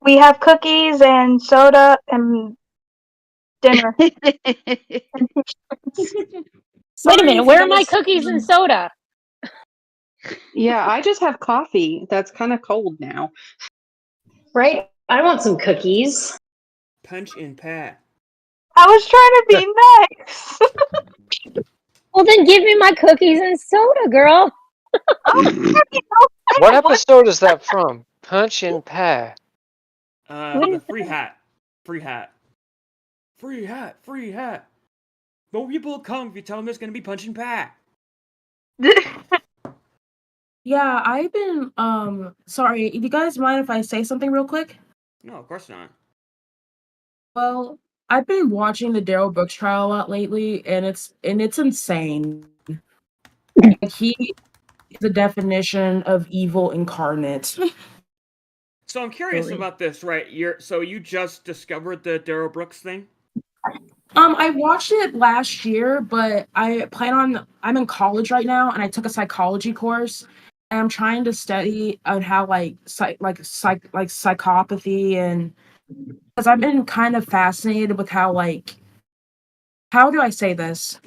We have cookies and soda and dinner. Wait a minute, where are my cookies and soda? Yeah, I just have coffee. That's kind of cold now. Right? I want some cookies. Punch in pad. I was trying to be nice. Well, then give me my cookies and soda, girl. What episode is that from? Punch in pad. The free hat. Free hat. free hat, free hat. No people will come if you tell them there's gonna be punching back. Yeah, I've been sorry, do you guys mind if I say something real quick? No, of course not. Well, I've been watching the Daryl Brooks trial a lot lately, and it's insane. Like, he is the definition of evil incarnate. So I'm curious Really? about this, right? You just discovered the Daryl Brooks thing? I watched it last year, but I'm in college right now, and I took a psychology course, and I'm trying to study on how psychopathy, and because I've been kind of fascinated with how how do I say this?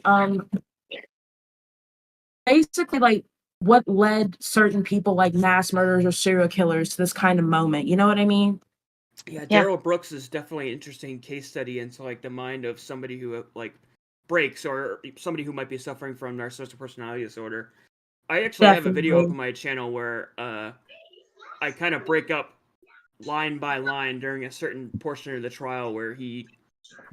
Basically, what led certain people like mass murderers or serial killers to this kind of moment. You know what I mean? Yeah, Daryl Brooks is definitely an interesting case study into like the mind of somebody who breaks, or somebody who might be suffering from narcissistic personality disorder. I actually have a video up on my channel where I kind of break up line by line during a certain portion of the trial where he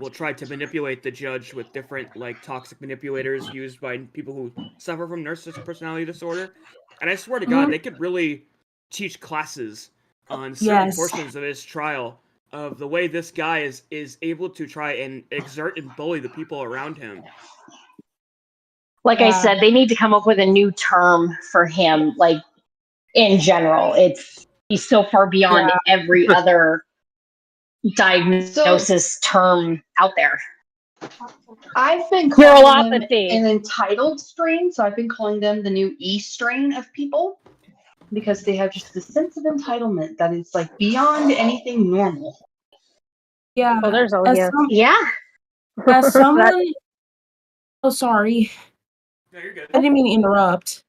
will try to manipulate the judge with different toxic manipulators used by people who suffer from narcissistic personality disorder. And I swear to God, they could really teach classes on certain portions of his trial of the way this guy is able to try and exert and bully the people around him. Like I said, they need to come up with a new term for him, in general. He's so far beyond every other diagnosis term out there. I've been calling them an entitled strain, so I've been calling them the new E strain of people because they have just a sense of entitlement that is beyond anything normal. Yeah. Oh, there's all As someone, oh sorry. No, you're good. I didn't mean to interrupt.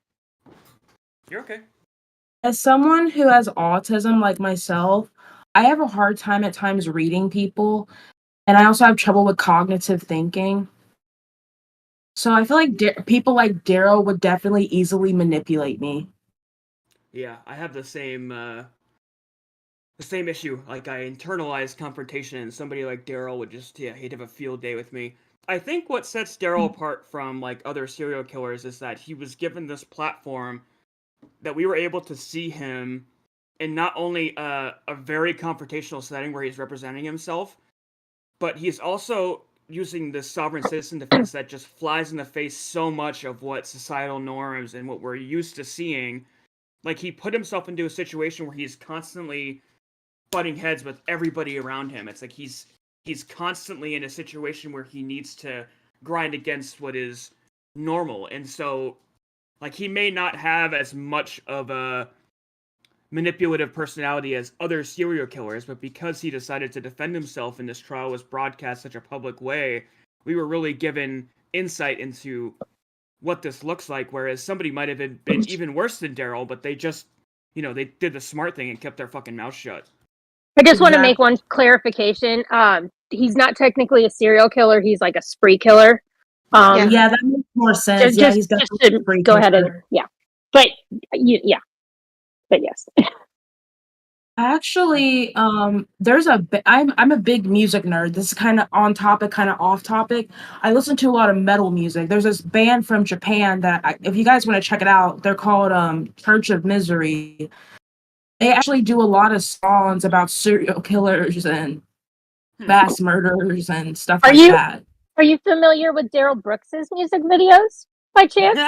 You're okay. As someone who has autism like myself, I have a hard time at times reading people, and I also have trouble with cognitive thinking. So I feel like people like Daryl would definitely easily manipulate me. Yeah, I have the same issue. Like, I internalize confrontation, and somebody like Daryl would just he'd have a field day with me. I think what sets Daryl apart from other serial killers is that he was given this platform that we were able to see him in not only a very confrontational setting where he's representing himself, but he's also using this sovereign citizen defense that just flies in the face so much of what societal norms and what we're used to seeing. Like, he put himself into a situation where he's constantly butting heads with everybody around him. It's like he's constantly in a situation where he needs to grind against what is normal. And so, he may not have as much of a manipulative personality as other serial killers, but because he decided to defend himself and this trial was broadcast such a public way, we were really given insight into what this looks like, whereas somebody might have been even worse than Daryl, but they just, they did the smart thing and kept their fucking mouth shut. I just want to make one clarification. He's not technically a serial killer. He's like a spree killer. Yeah, that makes more sense. He's definitely a spree go ahead and killer. but yes. Actually, I'm a big music nerd. This is kind of on topic, kind of off topic. I listen to a lot of metal music. There's this band from Japan that, if you guys want to check it out, they're called Church of Misery. They actually do a lot of songs about serial killers and mass murders and stuff that. Are you familiar with Daryl Brooks's music videos by chance?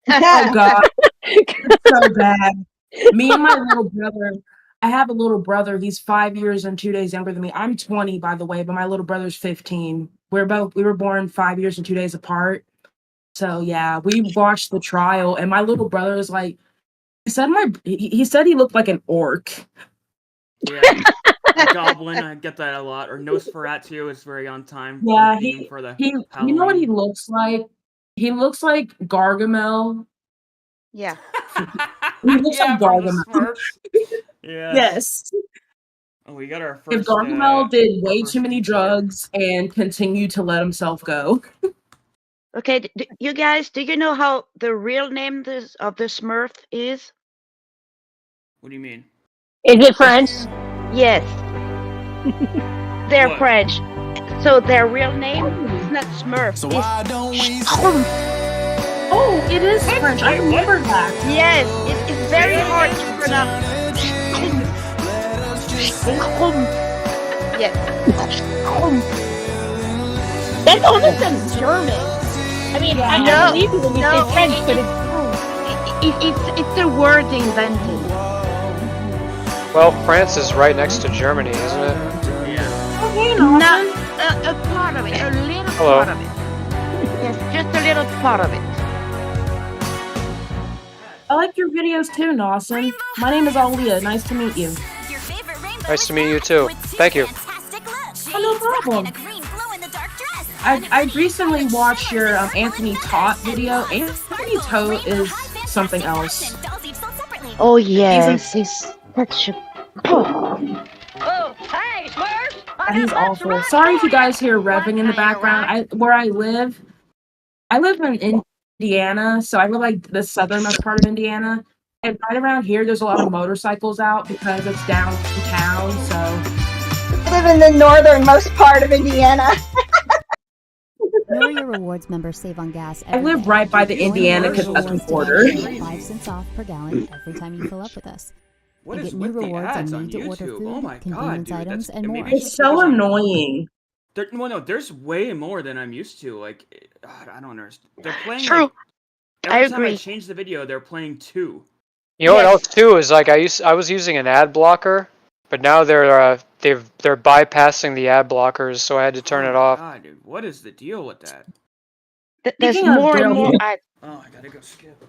Oh God, it's so bad. Me and my little brother. I have a little brother. He's 5 years and 2 days younger than me. I'm 20, by the way, but my little brother's 15. We were born 5 years and 2 days apart. So yeah, we watched the trial, and my little brother is like, he said he looked like an orc. Yeah, a goblin. I get that a lot. Or Nosferatu is very on time. Yeah, for the you know what he looks like? He looks like Gargamel. Yeah. He looks like Gargamel. Yeah. Yes. Oh, we got our first. If Gargamel did way too many drugs and continued to let himself go. Okay, you guys, do you know how the real name of the Smurf is? What do you mean? Is it French? Yes. They're What? French. So their real name is not Smurf. So it's why don't we Oh, it is French. I remember that. Yes, it's very hard to pronounce. Yes. That almost sounds German. I mean, I believe you when you say French, but it's a word invented. Well, France is right next to Germany, isn't it? Okay, Not a part of it, a little Hello. part of it. Yes, just a little part of it. I like your videos too, Nawson. My name is Aaliyah. Nice to meet you. Nice to meet you too. Thank you. Oh, no problem. I recently watched your Anthony Todt video. Anthony Todt is something else. Oh yes, he's such a. He's awful. Sorry if you guys hear revving in the background. Where I live in Indiana, so I live like the southernmost part of Indiana. And right around here, there's a lot of motorcycles out because it's downtown. So I live in the northernmost part of Indiana. Know your rewards members save on gas. I live right by the Indiana-Kentucky border. 5 cents off per gallon every time you fill up with us. What and is get new with the rewards ads on on made-to-order YouTube? food, Oh my god, convenience dude, items, and maybe more. it's It's so annoying. No, there's way more than I'm used to. Like, I don't understand. They're playing. True. Like, every I time I agree. change the video, they're playing 2. You know what else too is like I was using an ad blocker, but now they're bypassing the ad blockers, so I had to turn it off. God, dude, what is the deal with that? There's Speaking of more and Daryl, more. Oh, I gotta go skip.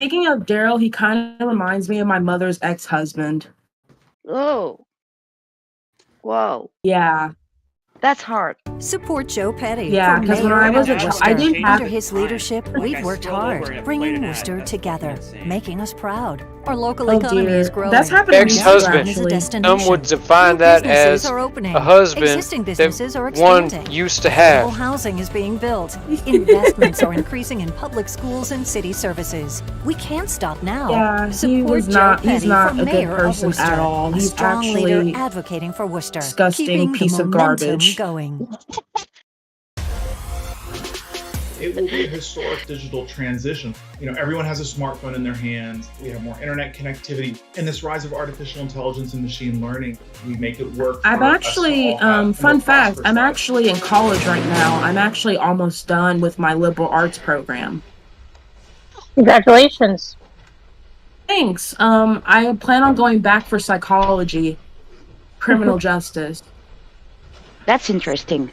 Speaking of Daryl, he kind of reminds me of my mother's ex-husband. Oh. Whoa. Yeah. That's hard. Support Joe Petty. Yeah, for because when mayor I was of a child, Worcester. I didn't have. Under his leadership, we've worked hard, bringing Worcester together, making us proud. Our local economy is growing. That's happening to me too, Ex-husband. actually. Some would define that as a husband that one used to have. Rural housing is being built. Investments are increasing in public schools and city services. We can't stop now. Yeah, he Support was Joe not. Petty He's not for a good mayor of person Worcester, at all. a He's strong actually leader advocating for Worcester, disgusting keeping piece the of momentum garbage. going. It will be a historic digital transition. You know, everyone has a smartphone in their hands. We have more internet connectivity. And this rise of artificial intelligence and machine learning, we make it work. I'm actually, fun fact, I'm actually in college right now. I'm actually almost done with my liberal arts program. Congratulations. Thanks. I plan on going back for psychology, criminal justice. That's interesting.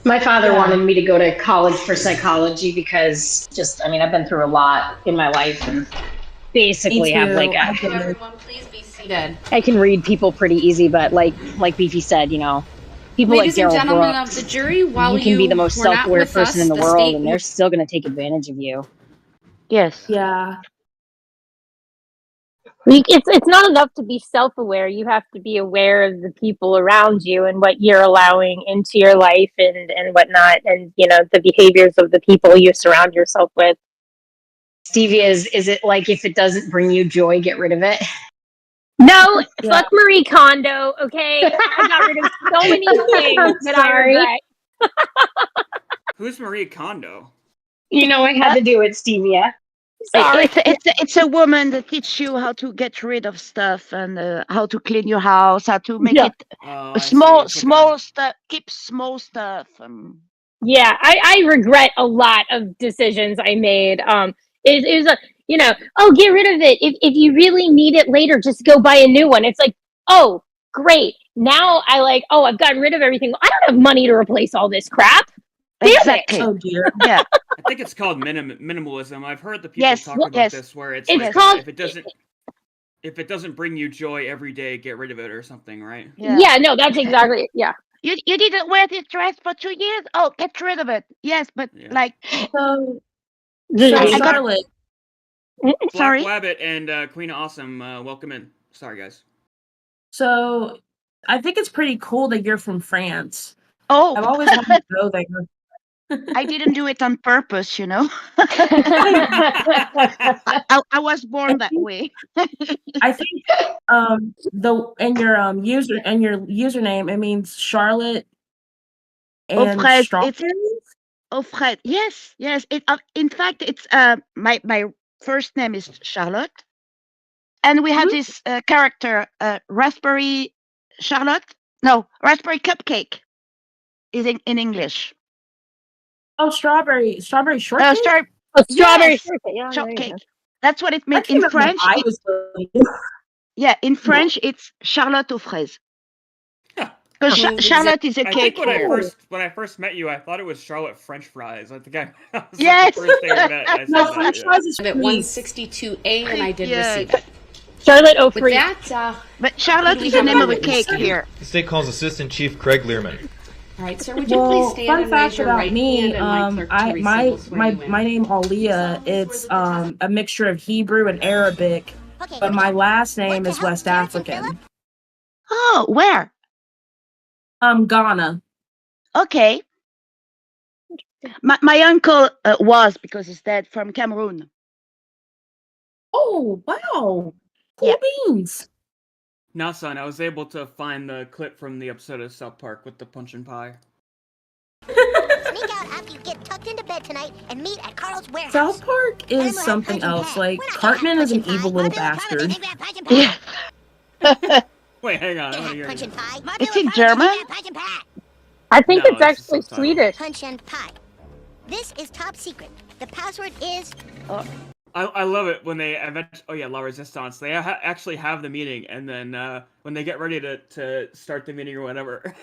My father wanted me to go to college for psychology because I've been through a lot in my life and basically have like Everyone, please be seated. I can read people pretty easy, but like Beefy said, you know, people Ladies like and Daryl gentlemen Brooks, of the jury, while you can be the most were not self-aware with person us, in the the world, state and they're still going to take advantage of you. Yes. Yeah. It's not enough to be self-aware. You have to be aware of the people around you and what you're allowing into your life and whatnot, and the behaviors of the people you surround yourself with. Stevie, is it like if it doesn't bring you joy, get rid of it? No, fuck Marie Kondo. Okay, I got rid of so many things that I regret. Who's Marie Kondo? You know, I had to do it, Stevia. Sorry. It's a woman that teaches you how to get rid of stuff and how to clean your house, how to make it small stuff. Keep small stuff. Yeah, I regret a lot of decisions I made. It was get rid of it. If you really need it later, just go buy a new one. It's like, oh, great. Now I've gotten rid of everything. I don't have money to replace all this crap. Damn Exactly. it. Oh dear. Yeah. I think it's called minimalism. I've heard the people talk about this, where it's like, called, if it doesn't bring you joy every day, get rid of it or something, right? Yeah, no, that's exactly it. Yeah. You didn't wear this dress for 2 years? Oh, get rid of it. Yes, but So Charlotte. Black Sorry? Wabbit and Queen of Awesome, welcome in. Sorry, guys. So I think it's pretty cool that you're from France. Oh, I've always wanted to go there. I didn't do it on purpose, I was born that way. I think in your username it means Charlotte Aux and fraises. It's strawberries. aux fraises. Yes, yes. In fact, it's my first name is Charlotte, and we have this character, raspberry Charlotte. No, raspberry cupcake is in English. Oh, strawberry shortcake. Strawberry Strawberry yes, shortcake. Yeah, there you shortcake. go. That's what it means I in came up with French. I was Yeah, in French it's Charlotte aux fraises. Because Charlotte is a I cake think when here. I first met you, I thought it was Charlotte French fries. I think I was Yes. like the first day we met. I said No, that, French yeah. fries is I'm at sweet. 162A, and I did Yes. receive it. Charlotte With 03. that, But Charlotte is the name of a cake here. The state calls Assistant Chief Craig Learman. all right, sir, would you Well, please stand fun and fact raise your about right me, hand, and my clerk Teresa will swear you in. my name Aliyah. It's a mixture of Hebrew and Arabic, but my last name is West African. Oh, where? Ghana. Okay. My uncle was, because he's dead, from Cameroon. Oh wow, cool beans. Now, son, I was able to find the clip from the episode of South Park with the punch and pie. Sneak out after you get tucked into bed tonight and meet at Carl's warehouse. South Park is something else. Like Cartman is an evil little bastard. Yeah. Wait, hang on. I wanna hear Punch you. and pie. It's in German? I think No, it's it's actually subtitled. Swedish. Punch and pie. This is top secret. The password is. I love it when they La Resistance. They actually have the meeting, and then when they get ready to start the meeting or whatever,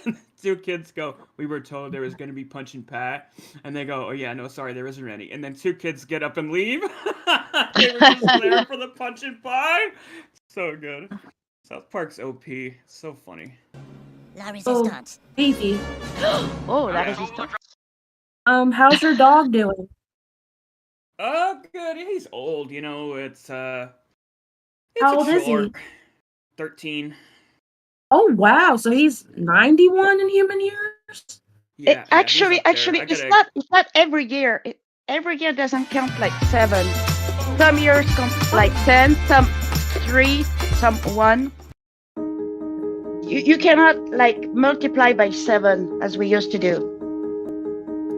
two kids go, "We were told there was going to be punch and pie," and they go, "Oh yeah, no, sorry, there isn't any." And then two kids get up and leave. They were just there for the punch and pie. So good. South Park's OP. So funny. La Resistance. Fifi. Oh, that is his How's your dog doing? Oh, good. He's old. You know, it's How old is he? short. 13. Oh wow, so he's 91 in human years. Yeah. Actually, he's up there. I it's gotta- not every year. Every year doesn't count like 7. Some years count like 10, some 3, some 1. You cannot like multiply by 7 as we used to do.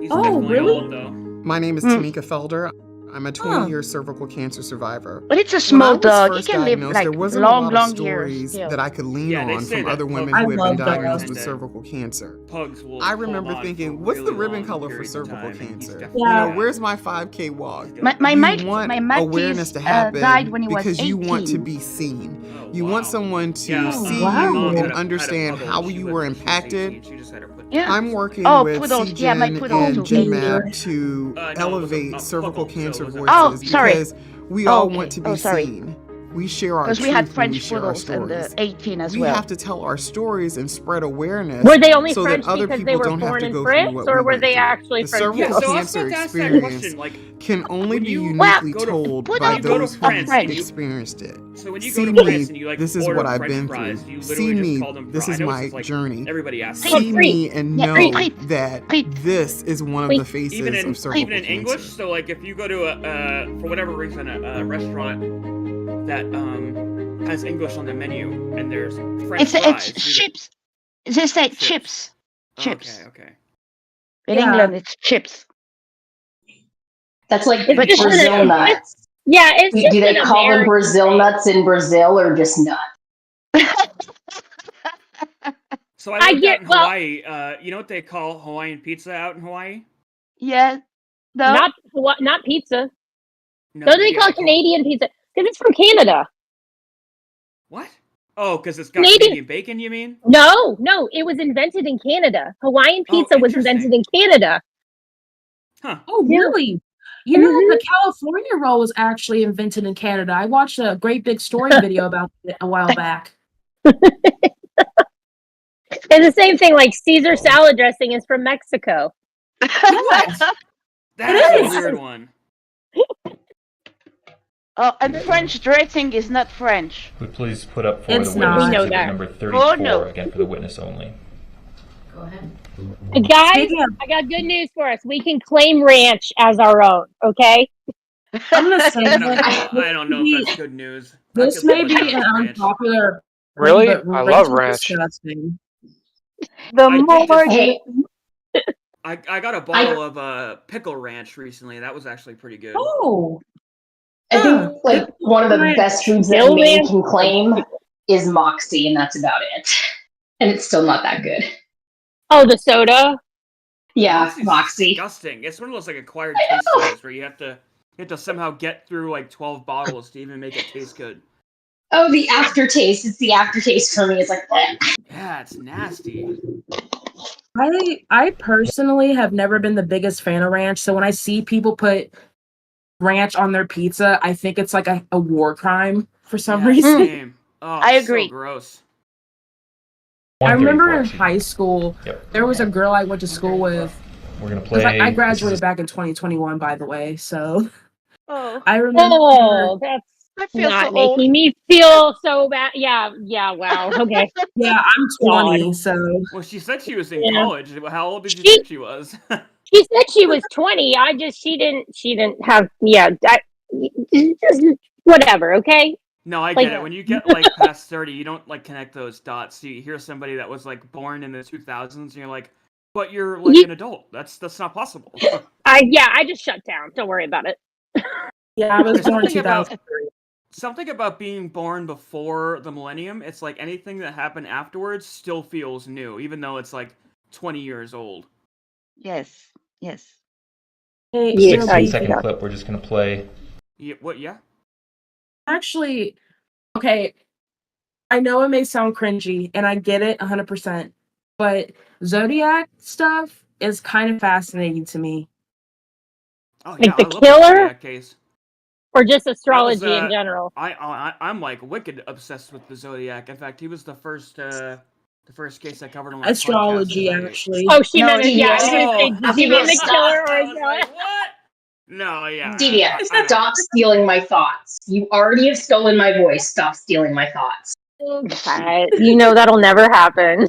He's Oh, definitely really? old, though. My name is Tamika Felder. I'm a 20-year cervical cancer survivor. But it's a When I small was dog. You first can live diagnosed, like there wasn't long, a lot long of years. stories still. that I could lean Yeah, they on say from that other women I who had love been dogs. diagnosed with That cervical cancer. Pugs will I hold remember on thinking, for what's the really ribbon long color for periods of cervical time, and he's cancer? definitely You know, got it. where's my 5K walk? My You Mike, want my Mike awareness to died happen when he was because 18. you want to be seen. Oh, You wow. want someone to Yeah, see wow. you Mom had and a understand poodle. how She you lived were till she was impacted. 18. She just had her put Yeah. I'm working Oh, with poodles. Yeah, my CGen poodle and too. GenMap to No, it was a elevate cervical puggle, so cancer it was a- voices Oh, sorry. because we all Okay. want to be Oh, sorry. seen. We share our Because truth we had when we French share our poodles and stories. 18 as We well. have to tell our stories and spread awareness Were they only so French that other because they people were don't have born to in go France, through what or we were went they through. actually The French cervical Yeah, so I was cancer about to ask that experience question. Like, can only when be you uniquely go to- told when by you go to those who France and you- experienced it. so when you See go to France me, and you like this is order what I've French been fries, through. you See literally just me, call them this fries. is I know my this is like journey. everybody asks. See me and Yeah, know Preet. that this is one of Preet. the faces Even in of cervical even in cancer. English, so like if you go to a for whatever reason a restaurant that has English on the menu and there's French fries, It's chips. They say chips. Chips. Okay. In Yeah. England, it's chips. That's like It's just Brazil an- nuts. Yeah, it's Do just they an call them American Brazil thing. nuts in Brazil or just nuts? So I I lived get- out in well- Hawaii. You know what they call Hawaiian pizza out in Hawaii? Yeah. No. Not pizza. No, No, they yeah, call it Canadian pizza because it's from Canada. What? Oh, because it's got Canadian- Canadian bacon, you mean? No, it was invented in Canada. Hawaiian Oh, pizza was invented in Canada. Huh. Oh, Yeah. really? You know, the California roll was actually invented in Canada. I watched a great big story video about it a while back. It's the same thing like Caesar salad dressing is from Mexico. Yes. That's It a is. weird one. Oh, and French dressing is not French. Would please put up for It's the not. witness We know exhibit that. number 34 Oh, no. again for the witness only. Guys, Speaking of- I got good news for us. We can claim ranch as our own, okay? I'm gonna say I don't know. that I don't know if that's good news. I this could may live be without an ranch. unpopular. Really? But I love is ranch. disgusting. The I did more just- you I got a bottle of pickle ranch recently. That was actually pretty good. Oh, I think like one of the best foods that Dill Maine ranch? can claim is Moxie, and that's about it. And it's still not that good. Oh, the soda. Yeah, Moxie's Moxie. disgusting. It's one of those like acquired taste buds where you have to somehow get through like 12 bottles to even make it taste good. Oh, the aftertaste. It's the aftertaste for me. It's like, Yeah, it's nasty. I personally have never been the biggest fan of ranch, so when I see people put ranch on their pizza, I think it's like a war crime for some reason. Same. Oh, I agree. So gross. I remember in high school, there was a girl I went to school with. We're gonna 'cause play. I graduated back in 2021, by the way, so Oh, I remember. Oh, that's I feel not so making old. me feel so bad. Yeah, wow. Okay. Yeah, I'm 20, so. Well, she said she was in Yeah. college. How old did you think she was? She said she was 20. She didn't have, whatever, okay? No, I Like- get it. When you get like past 30, you don't like connect those dots. You hear somebody that was like born in the 2000s, and you're like, but you're like an adult. That's not possible. I just shut down. Don't worry about it. Yeah, I was There's born in something about 2003. something about being born before the millennium. It's like anything that happened afterwards still feels new, even though it's like 20 years old. Yes. Hey, Yeah, 16-second clip. We're just gonna play. Yeah, what? Yeah. actually, okay, I know it may sound cringy, and I get it 100%, but Zodiac stuff is kind of fascinating to me. Oh Like yeah, the I love killer? the Zodiac case. Or just That was, astrology in general? I'm like wicked obsessed with the Zodiac. In fact, he was the first case I covered on my Astrology, podcast. actually. Oh, she meant it. Stevie, Yeah, I was oh, going to say, did you mean the stop. killer or I was no? like, what? No, yeah. Stevia, I know. stop stealing my thoughts. You already have stolen my voice. Stop stealing my thoughts. Okay. You know that'll never happen.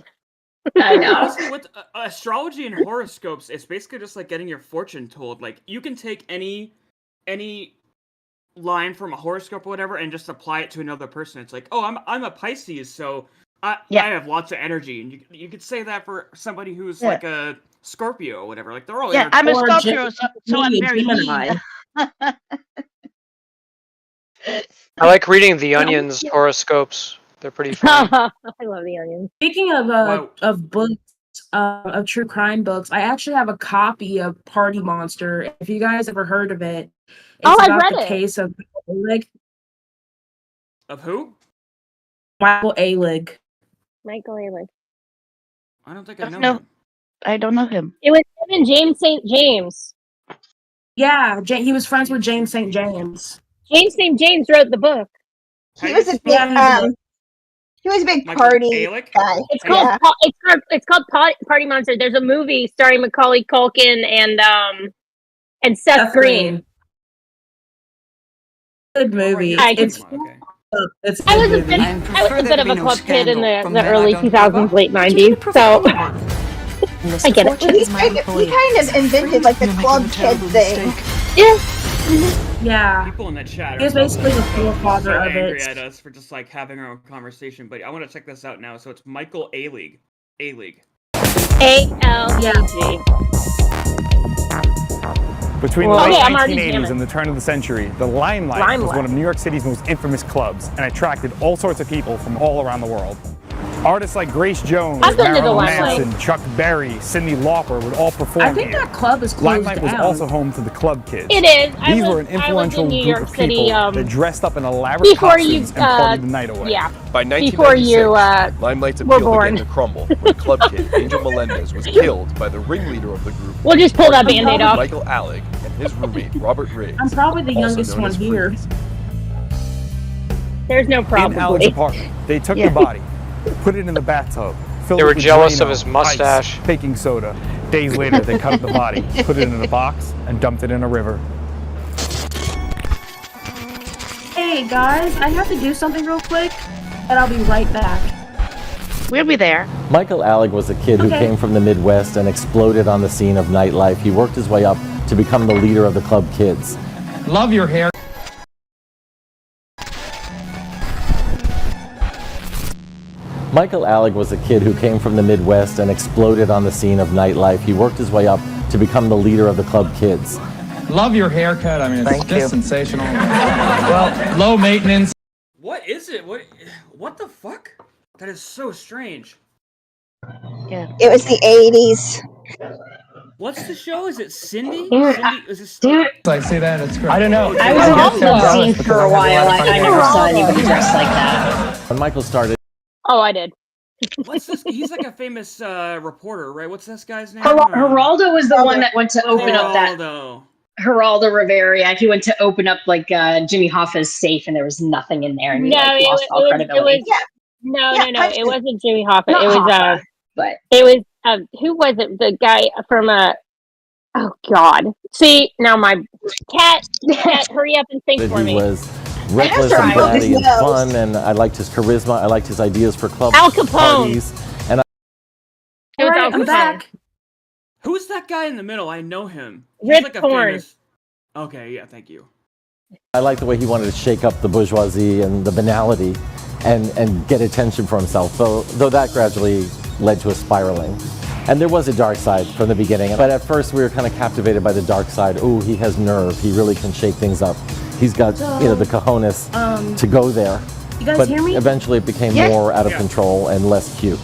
I know. Honestly, with astrology and horoscopes, it's basically just like getting your fortune told. Like you can take any line from a horoscope or whatever and just apply it to another person. It's like, oh, I'm a Pisces, so I have lots of energy, and you could say that for somebody who's like a Scorpio or whatever. Like they're all I'm a Or Scorpio, so I'm very Gemini. mean. I like reading the Onion's horoscopes. They're pretty fun. I love the onions. Speaking of books, of true crime books, I actually have a copy of Party Monster. If you guys ever heard of it, it's I've about read the it. case of Of who? Michael Alig. Michael Ehrlich. I don't think I know No. him. I don't know him. It was him and James St. James. Yeah, he was friends with James St. James. James St. James wrote the book. He was a big he was a big Michael party Ehrlich? guy. It's called Yeah. it's called Party Monster. There's a movie starring Macaulay Culkin and Seth Green. Good movie. I was a bit of a club kid in the early 2000s, late 90s, so I get it. He kind of invented like the club kid thing. Yeah. People in the chat He are was basically the so forefather of angry it. at us for just like having our own conversation. But I want to check this out now. So it's Michael Alig. Alig. A-L-E-G. Between the Okay, late I'm already 1980s jamming. and the turn of the century, the Limelight was one of New York City's most infamous clubs and attracted all sorts of people from all around the world. Artists like Grace Jones, I've been to the Marilyn Limelight. Manson, Chuck Berry, Cyndi Lauper would all perform I think here. that club is closed Limelight was down. also home to the club kids. It is. These were an influential New group York of City, people that dressed up in elaborate before you, costumes and partied the night away. yeah. By Before 1996, you, Limelight's were appeal born. began to crumble when club kid Angel Melendez was killed by the ringleader of the group. We'll just pull that Band-Aid off. Michael Alig and his roommate Robert Riggs. I'm probably the also youngest known one as here. There's no problem. In Alig's apartment, they took the body, put it in the bathtub, filled They it were with jealous Drano, of his mustache. ice, baking soda. Days later, they cut up the body, put it in a box, and dumped it in a river. Hey guys, I have to do something real quick, and I'll be right back. We'll be there. Michael Alig was a kid who Okay. came from the Midwest and exploded on the scene of nightlife. He worked his way up to become the leader of the club kids. Love your hair. Michael Alec was a kid who came from the Midwest and exploded on the scene of nightlife. He worked his way up to become the leader of the club Kids. Love your haircut. I mean, it's just sensational. Well, low maintenance. What is it? What the fuck? That is so strange. Yeah. It was the 80s. What's the show? Is it Cindy? Dude, Cindy? Is this? I say that it's great. I don't know. I was also seen for a while. I never saw anybody dressed like that. When Michael started, Oh, I did. What's this? He's like a famous reporter, right? What's this guy's name? Geraldo was the one that went to open up that. Geraldo. Geraldo Rivera. Yeah, he went to open up like Jimmy Hoffa's safe, and there was nothing in there, and he like, lost all credibility. No, it wasn't Jimmy Hoffa. Not It was Hoffa, but it was who was it? The guy from oh God. See, now my cat, hurry up and think for he me. was reckless and bratty and fun, and I liked his charisma. I liked his ideas for club Al Capone. parties. And It was Alright, Al I'm Capone. back. Who's that guy in the middle? I know him. He's Rip like a Torn. famous. Okay, yeah, thank you. I liked the way he wanted to shake up the bourgeoisie and the banality and get attention for himself, though that gradually led to a spiraling. And there was a dark side from the beginning, but at first we were kind of captivated by the dark side. Ooh, he has nerve. He really can shake things up. He's got, the cojones to go there. You guys But hear me? eventually it became Yeah. more out of control and less cute.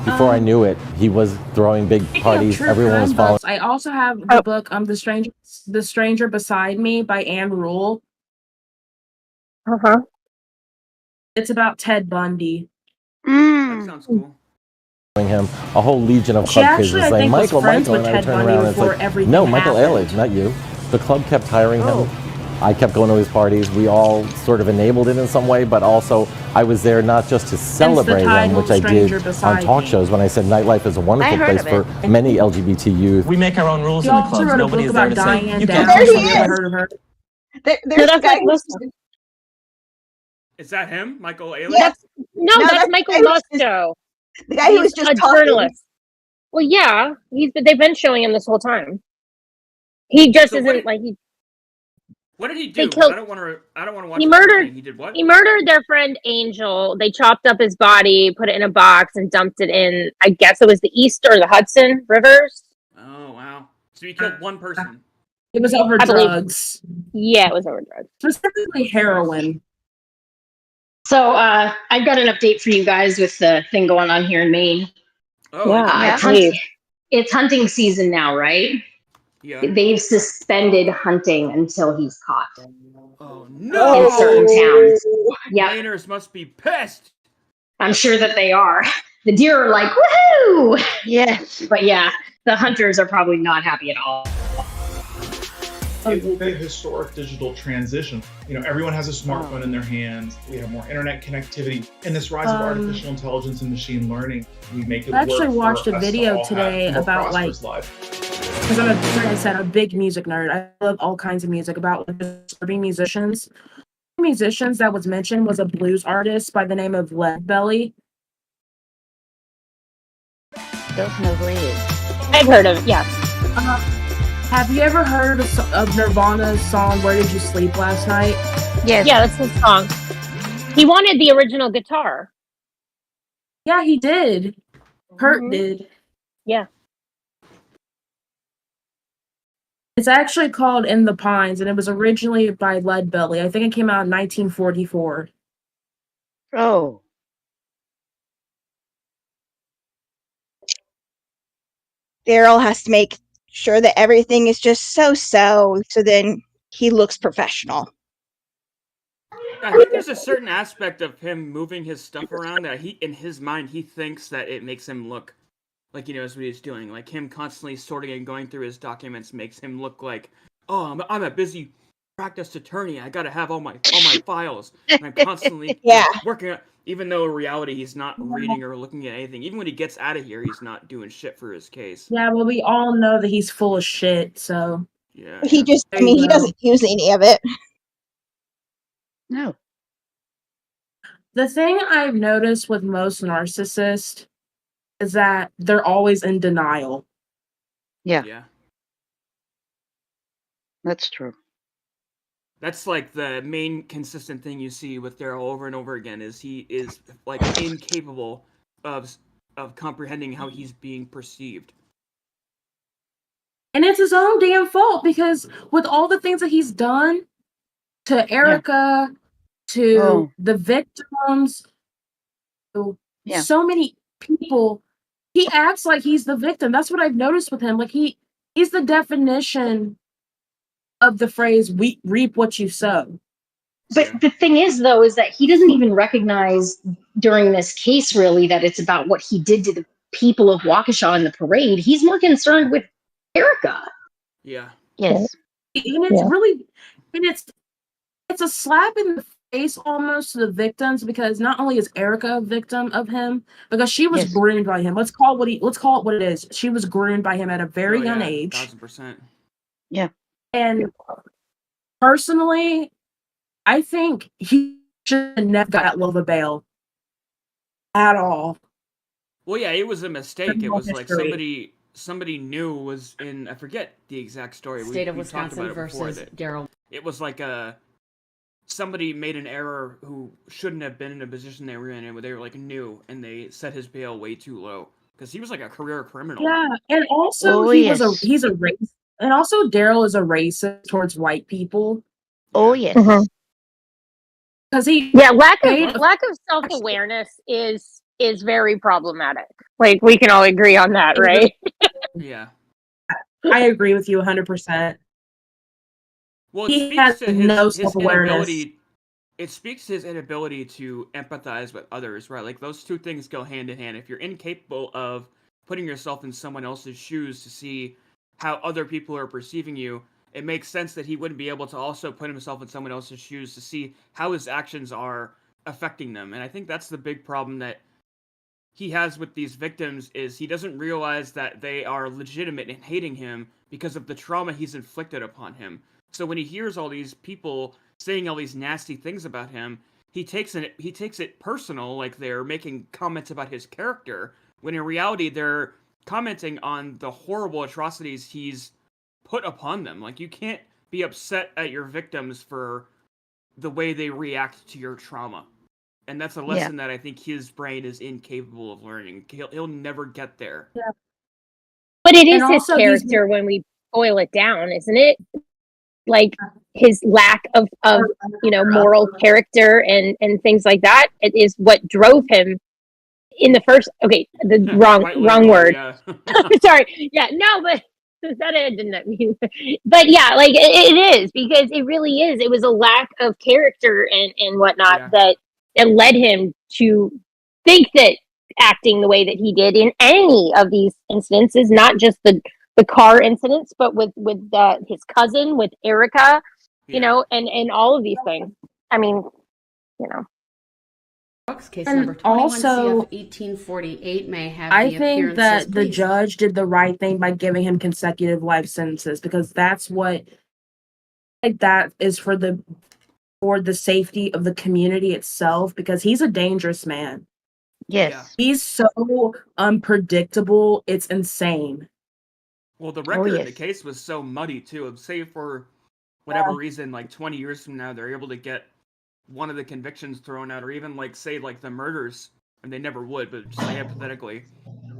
Before I knew it, he was throwing big Speaking of parties. true Everyone was crime following. books, I also have the book The Stranger Beside Me by Anne Rule. It's about Ted Bundy. That sounds cool. Him, a whole legion of She club kids actually, was I saying, think, was Michael, friends Michael, with and I Ted turn Bundy around and it's before like, everything no, Michael happened. Ehrlich, not you. The club kept hiring him. I kept going to his parties. We all sort of enabled it in some way, but also I was there not just to celebrate him, title, which I did Stranger on Beside talk Me. shows when I said nightlife is a wonderful I heard place of for many LGBT youth. We make our own rules She in the also clubs. wrote a Nobody book is there about to say Diane you Downs. can't. Have you ever heard of her? There's No, the that's guy Mike who's Musto. Is that him, Michael Ehrlich? Yes. That's that's Michael the guy who's just- Musto. the guy who was He's just a talking. journalist. Well, yeah, they've been showing him this whole time. He just So isn't like he. What did he They do? killed- I don't want to watch. He the whole murdered. thing. He did what? He murdered their friend Angel. They chopped up his body, put it in a box, and dumped it in. I guess it was the East or the Hudson rivers. Oh wow! So he killed one person. It was over I believe- drugs, Yeah, it was over drugs. specifically heroin. So I've got an update for you guys with the thing going on here in Maine. Oh It's hunting season now, right? Yeah. They've suspended hunting until he's caught Oh no! in certain towns. Yeah, Mainers must be pissed. I'm sure that they are. The deer are like, woohoo! Yes. But yeah, the hunters are probably not happy at all. It will be a historic digital transition. Everyone has a smartphone in their hands. We have more internet connectivity. And this rise of artificial intelligence and machine learning, we make it I actually work watched for a us to video all today have more about prosperous lives. because like I said, I'm a big music nerd. I love all kinds of music about disturbing musicians. Musicians that was mentioned was a blues artist by the name of Leadbelly. Don't know who he is. I've heard of it. Yeah. Have you ever heard of Nirvana's song "Where Did You Sleep Last Night"? Yes. Yeah, that's his song. He wanted the original guitar. Yeah, he did. Kurt did. Yeah. It's actually called "In the Pines," and it was originally by Leadbelly. I think it came out in 1944. Oh. Daryl has to make sure that everything is just so then he looks professional. I think there's a certain aspect of him moving his stuff around that in his mind, he thinks that it makes him look like he knows what he's doing. Like him constantly sorting and going through his documents makes him look like, oh, I'm a busy practiced attorney. I gotta have all my files. And I'm constantly working on, even though in reality he's not reading or looking at anything. Even when he gets out of here, he's not doing shit for his case. Yeah, well, we all know that he's full of shit, so. Yeah. He just, he doesn't use any of it. No. The thing I've noticed with most narcissists is that they're always in denial. Yeah. Yeah. That's true. That's like the main consistent thing you see with Daryl over and over again is he is like incapable of comprehending how he's being perceived. And it's his own damn fault because with all the things that he's done to Erica, to the victims, to so many people, he acts like he's the victim. That's what I've noticed with him. Like he's the definition of the phrase "we reap what you sow." But the thing is, though, is that he doesn't even recognize during this case really that it's about what he did to the people of Waukesha in the parade. He's more concerned with Erica. Yeah. Yes. And it's really, and it's a slap in the face almost to the victims because not only is Erica a victim of him, because she was groomed by him. Let's call it what it is. She was groomed by him at a very young age. 1000%. Yeah. And personally, I think he should have never got that low of a bail at all. Well, yeah, it was a mistake. It was like History. somebody new was in. I forget the exact story. State of we talked Wisconsin about it before, versus that Daryl. It was like somebody made an error who shouldn't have been in a position they were in, and they were like new, and they set his bail way too low because he was like a career criminal. Yeah, and also he's a racist, and also Daryl is a racist towards white people. Oh yes. Because lack of self-awareness is very problematic. Like we can all agree on that, right? Yeah. I agree with you 100%. Well, He has no self-awareness. inability. It speaks to his inability to empathize with others, right? Like those two things go hand in hand. If you're incapable of putting yourself in someone else's shoes to see how other people are perceiving you, it makes sense that he wouldn't be able to also put himself in someone else's shoes to see how his actions are affecting them. And I think that's the big problem that he has with these victims is he doesn't realize that they are legitimate in hating him because of the trauma he's inflicted upon him. So when he hears all these people saying all these nasty things about him, he takes it personal, like they're making comments about his character, when in reality they're commenting on the horrible atrocities he's put upon them. Like, you can't be upset at your victims for the way they react to your trauma. And that's a lesson that I think his brain is incapable of learning. He'll never get there. Yeah. But it is his character when we boil it down, isn't it? Like his lack of moral character and things like that. It is what drove him in the first. Okay, the wrong word. Yeah. Sorry. Yeah, no, but that I didn't mean. But yeah, like it is because it really is. It was a lack of character and whatnot that led him to think that acting the way that he did in any of these instances, not just the car incidents, but with his cousin, with Erica, you know, and all of these things. I mean, you know. Case And number 21 also, CF 1848 may have I the think appearances. that the Please. judge did the right thing by giving him consecutive life sentences because that's what that is for the safety of the community itself because he's a dangerous man. Yes. He's so unpredictable. It's insane. Well, the record in the case was so muddy too. Say for whatever reason, like 20 years from now, they're able to get one of the convictions thrown out, or even like say like the murders, and they never would, but just hypothetically,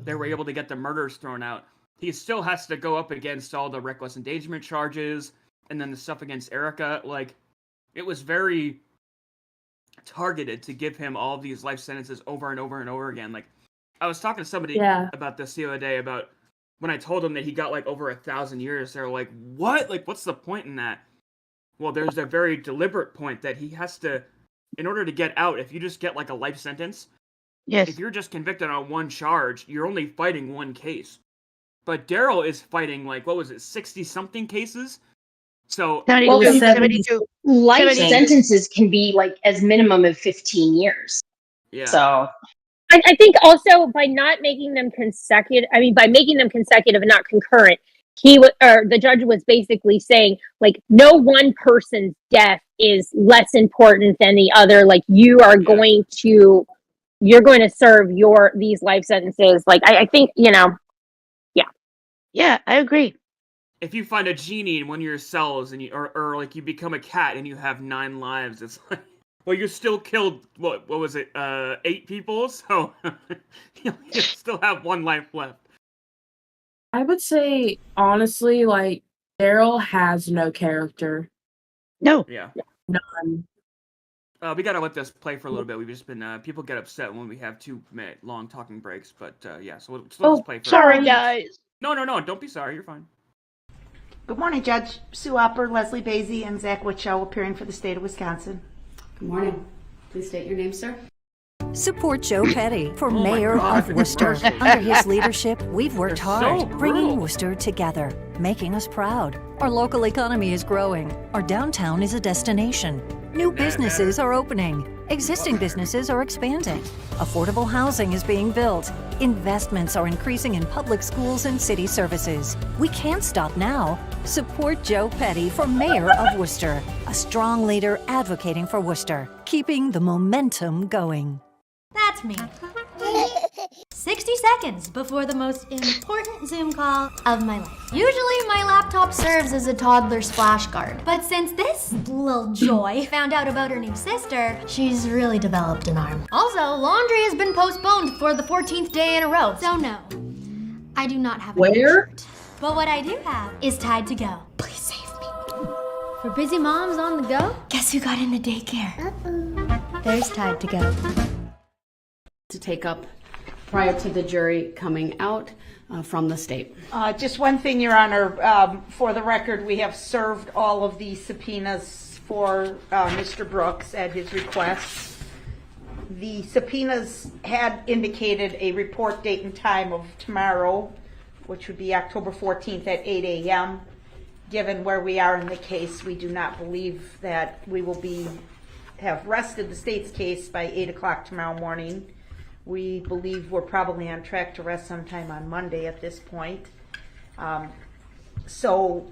they were able to get the murders thrown out. He still has to go up against all the reckless endangerment charges, and then the stuff against Erica. Like, it was very targeted to give him all these life sentences over and over and over again. Like, I was talking to somebody about this the other day about when I told them that he got like over 1,000 years. They're like, what? Like, what's the point in that? Well, there's a very deliberate point that he has to, in order to get out, if you just get like a life sentence, if you're just convicted on one charge, you're only fighting one case. But Daryl is fighting like, what was it, 60-something cases? So, life sentences can be like as minimum of 15 years. Yeah. So I think also by not making them consecutive, by making them consecutive and not concurrent, the judge was basically saying, like, no one person's death is less important than the other. Like, you are going to serve these life sentences. Like, I think, Yeah, I agree. If you find a genie in one of your cells and or like you become a cat and you have 9 lives, it's like Well, you still killed what was it? 8 people, so you still have 1 life left. I would say honestly, like Daryl has no character. No. Yeah. None. We gotta let this play for a little bit. We've just been people get upset when we have 2-minute long talking breaks, but yeah. So let's let this play for. Sorry, guys. No. Don't be sorry. You're fine. Good morning, Judge Sue Opper, Leslie Basie, and Zach Witchow appearing for the state of Wisconsin. Good morning. Please state your name, sir. Support Joe Petty for mayor of Worcester. Under his leadership, we've worked hard, bringing Worcester together, making us proud. Our local economy is growing. Our downtown is a destination. New businesses are opening. Existing businesses are expanding. Affordable housing is being built. Investments are increasing in public schools and city services. We can't stop now. Support Joe Petty for mayor of Worcester, a strong leader advocating for Worcester, keeping the momentum going. That's me. 60 seconds before the most important Zoom call of my life. Usually my laptop serves as a toddler splash guard, but since this little joy found out about her new sister, she's really developed an arm. Also, laundry has been postponed for the 14th day in a row, so no, I do not have a shirt. But what I do have is Tide to Go. Please save me. For busy moms on the go, guess who got into daycare? There's Tide to Go. To take up prior to the jury coming out from the state. Just one thing, Your Honor. For the record, we have served all of the subpoenas for Mr. Brooks at his request. The subpoenas had indicated a report date and time of tomorrow, which would be October 14th at 8 a.m. Given where we are in the case, we do not believe that we will have rested the state's case by 8 o'clock tomorrow morning. We believe we're probably on track to rest sometime on Monday at this point. So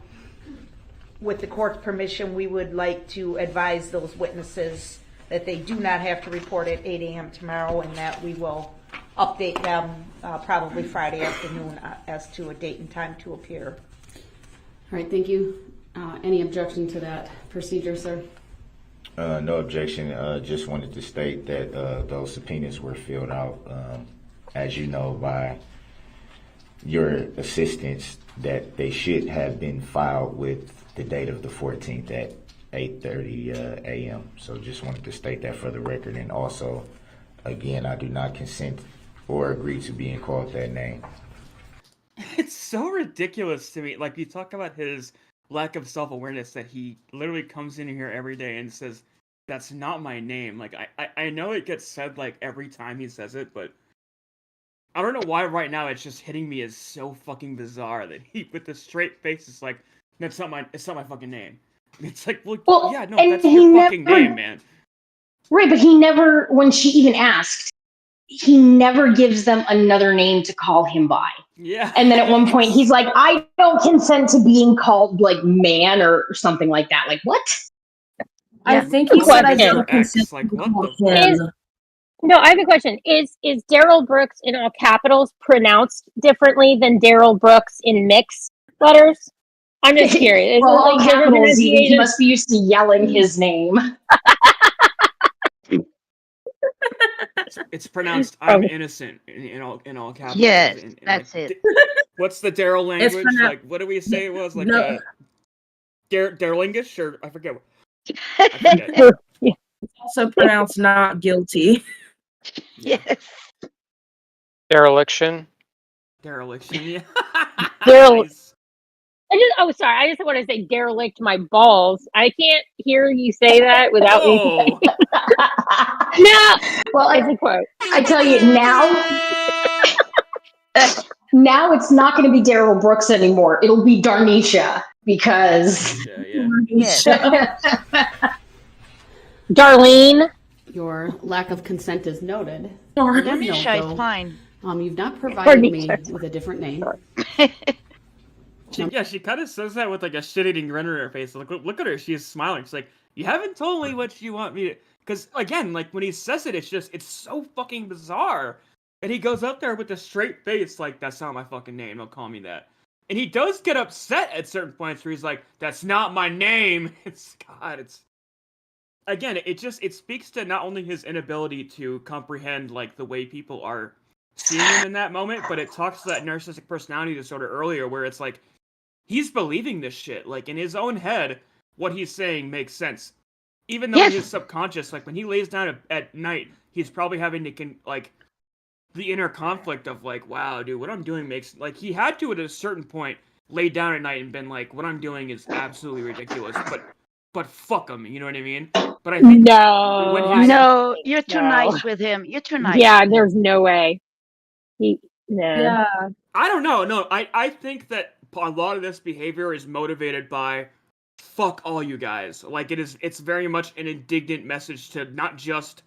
with the court's permission, we would like to advise those witnesses that they do not have to report at 8 a.m. tomorrow, and that we will update them probably Friday afternoon as to a date and time to appear. All right, thank you. Any objection to that procedure, sir? No objection. Just wanted to state that those subpoenas were filled out, as you know, by your assistants, that they should have been filed with the date of the 14th at 8:30 a.m. So just wanted to state that for the record. And also, again, I do not consent or agree to being called that name. It's so ridiculous to me. Like, you talk about his lack of self-awareness, that he literally comes in here every day and says, "That's not my name." Like, I know it gets said like every time he says it, but I don't know why right now it's just hitting me as so fucking bizarre that he, with a straight face, is like, it's not my fucking name. It's like, well yeah, no, that's your fucking name, man. Right, but he never, when she even asked, he never gives them another name to call him by. Yeah. And then at one point he's like, I don't consent to being called like man or something like that. Like, what? I think he said I don't consent like, to what call the him. No, I have a question. Is Daryl Brooks in all capitals pronounced differently than Daryl Brooks in mixed letters? I'm just curious. Well, all capitals, he must be used to yelling his name. It's pronounced "I'm innocent" in all capitals. Yes, and that's like, it. What's the Daryl language? pronounced- Like, what do we say it was? Like, No. Darylingish, or I forget. It's also pronounced not guilty. Yes. Dereliction. Dereliction, yeah. Nice. I just want to say derelict my balls. I can't hear you say that without me saying No. Well, it's a quote. I tell you now it's not going to be Daryl Brooks anymore. It'll be Darnisha, because Darlene. Your lack of consent is noted. Darnisha is fine. You've not provided me with a different name. She kind of says that with like a shit-eating grin on her face. Look at her, she's smiling. She's like, "You haven't told me what you want me to." Because again, like when he says it, it's so fucking bizarre. And he goes up there with a straight face, like, "That's not my fucking name. Don't call me that." And he does get upset at certain points where he's like, "That's not my name." It's again, it speaks to not only his inability to comprehend like the way people are seeing him in that moment, but it talks to that narcissistic personality disorder earlier, where it's like he's believing this shit. Like in his own head, what he's saying makes sense, even though in his subconscious, like when he lays down at night, he's probably having to like the inner conflict of like, wow, dude, what I'm doing makes like he had to at a certain point lay down at night and been like, what I'm doing is absolutely ridiculous, but fuck him, you know what I mean? But I think no, you're too nice with him. You're too nice. Yeah, there's no way. Yeah. I don't know. No, I think that a lot of this behavior is motivated by fuck all you guys. Like it's very much an indignant message to not just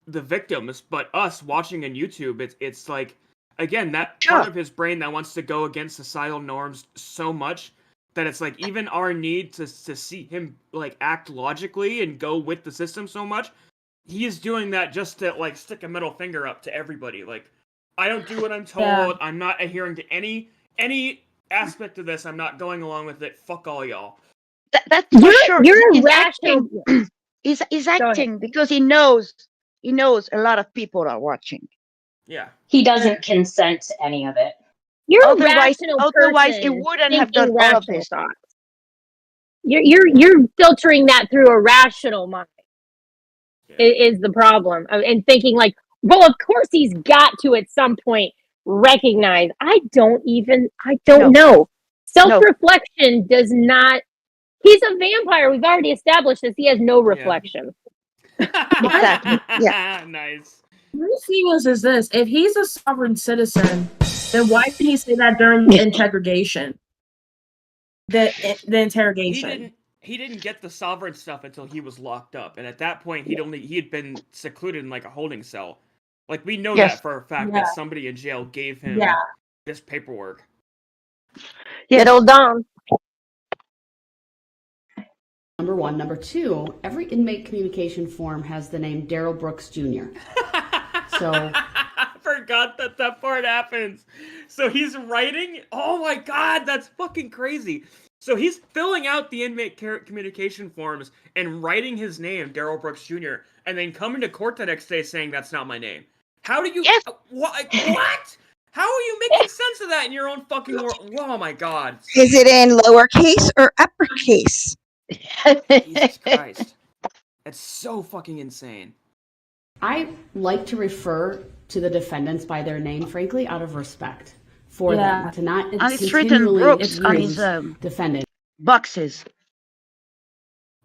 the victims, but us watching on YouTube. It's like, again, that part of his brain that wants to go against societal norms so much that it's like even our need to see him like act logically and go with the system so much, he is doing that just to like stick a middle finger up to everybody. Like, I don't do what I'm told. Yeah. I'm not adhering to any aspect of this. I'm not going along with it. Fuck all y'all. That's for sure. You're he's irrational. Acting. He's acting because he knows a lot of people are watching. Yeah. He doesn't consent to any of it. You're otherwise it person wouldn't have done all of this. Thoughts. You're filtering that through a rational mind. Is the problem, and thinking like, well, of course he's got to at some point recognize. I don't know. Self-reflection does not. He's a vampire. We've already established this. He has no reflection. Exactly. Yeah. Nice. My thing is this: if he's a sovereign citizen, then why did he say that during the interrogation? The interrogation. He didn't get the sovereign stuff until he was locked up, and at that point, he had been secluded in like a holding cell. Like we know that for a fact that somebody in jail gave him this paperwork. Get old Dom. Number one. Number two, every inmate communication form has the name Daryl Brooks Jr. So I forgot that part happens. So he's writing. Oh my god, that's fucking crazy. So he's filling out the inmate communication forms and writing his name, Daryl Brooks Jr., and then coming to court the next day saying that's not my name. How do you? What? How are you making sense of that in your own fucking world? Oh my god. Is it in lowercase or uppercase? Jesus Christ. That's so fucking insane. I like to refer to the defendants by their name, frankly, out of respect for them, to not continually Brooks on abuse his defendant boxes.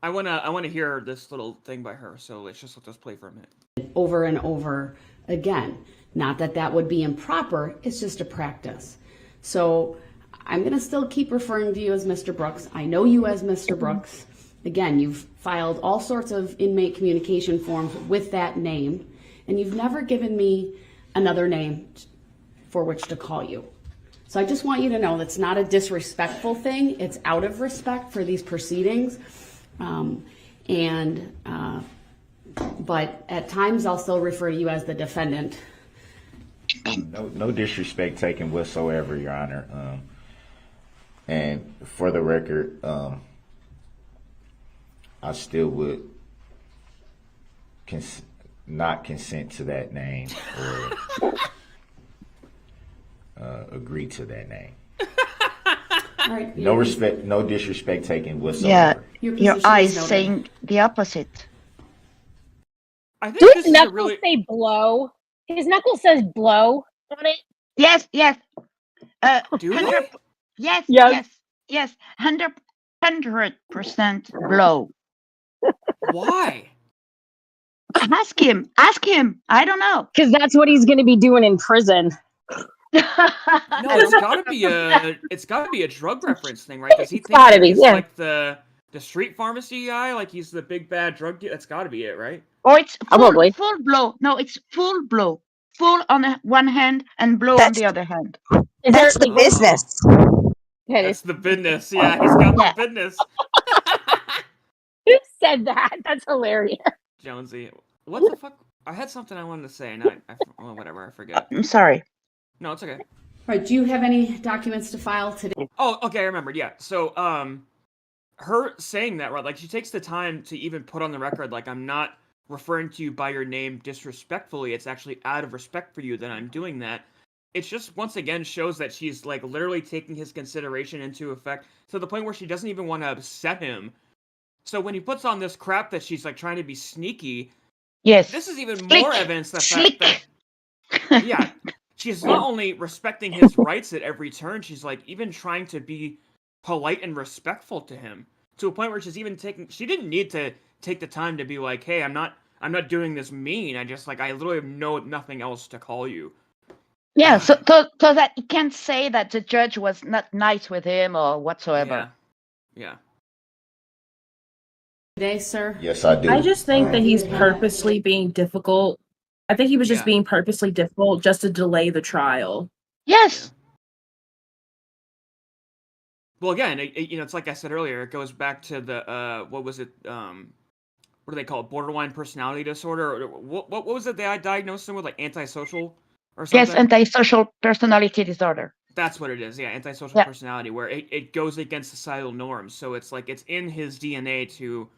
I wanna hear this little thing by her, so let us play for a minute. over and over again. Not that would be improper, it's just a practice. So I'm going to still keep referring to you as Mr. Brooks. I know you as Mr. Brooks. Again, you've filed all sorts of inmate communication forms with that name, and you've never given me another name for which to call you. So I just want you to know that's not a disrespectful thing. It's out of respect for these proceedings. But at times I'll still refer to you as the defendant. No disrespect taken whatsoever, Your Honor. And for the record, I still would not consent to that name or agree to that name. All right, no respect, no disrespect taken whatsoever. Yeah, your eyes saying the opposite. I think Do this his is a knuckles really... say blow? His knuckle says blow on it. Yes. Do 100, they? Yes. 100% blow. Why? Ask him. I don't know. Because that's what he's going to be doing in prison. No, it's gotta be a drug reference thing, right? Does he think gotta be, he's yeah. like the street pharmacy guy? Like he's the big bad drug dealer? That's gotta be it, right? Or it's Probably. full blow. No, it's full blow. Full on the one hand and blow on the other hand. That's the business. That's the business. Yeah, he's got the business. Who said that? That's hilarious. Jonesy, what the fuck? I had something I wanted to say, and whatever, I forget. I'm sorry. No, it's okay. All right, do you have any documents to file today? Oh, okay, I remembered. Yeah. So, her saying that, right? Like, she takes the time to even put on the record, like, I'm not referring to you by your name disrespectfully. It's actually out of respect for you that I'm doing that. It just once again shows that she's like literally taking his consideration into effect to the point where she doesn't even want to upset him. So when he puts on this crap that she's like trying to be sneaky, yes, this is even Slick. more evidence the fact that yeah, she's not only respecting his rights at every turn, she's like even trying to be polite and respectful to him to a point where she's even taking. She didn't need to take the time to be like, hey, I'm not doing this mean. I literally have nothing else to call you. Yeah, so that he can't say that the judge was not nice with him or whatsoever. Yeah. Today, sir? Yes, I do. I just think that he's purposely being difficult. I think he was just being purposely difficult just to delay the trial. Yes. Well, again, it's like I said earlier. It goes back to the what was it? What do they call it? Borderline personality disorder? Or what was it they diagnosed him with? Like antisocial or something? Yes, antisocial personality disorder. That's what it is. Yeah, antisocial personality, where it goes against societal norms. So it's like it's in his DNA to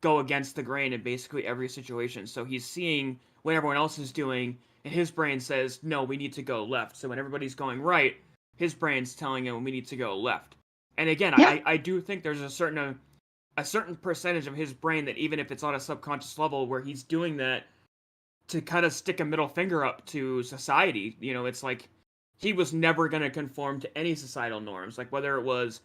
go against the grain in basically every situation. So he's seeing what everyone else is doing, and his brain says, no, we need to go left. So when everybody's going right, his brain's telling him we need to go left. And again, I do think there's a certain percentage of his brain that even if it's on a subconscious level where he's doing that to kind of stick a middle finger up to society. It's like he was never going to conform to any societal norms, like whether it was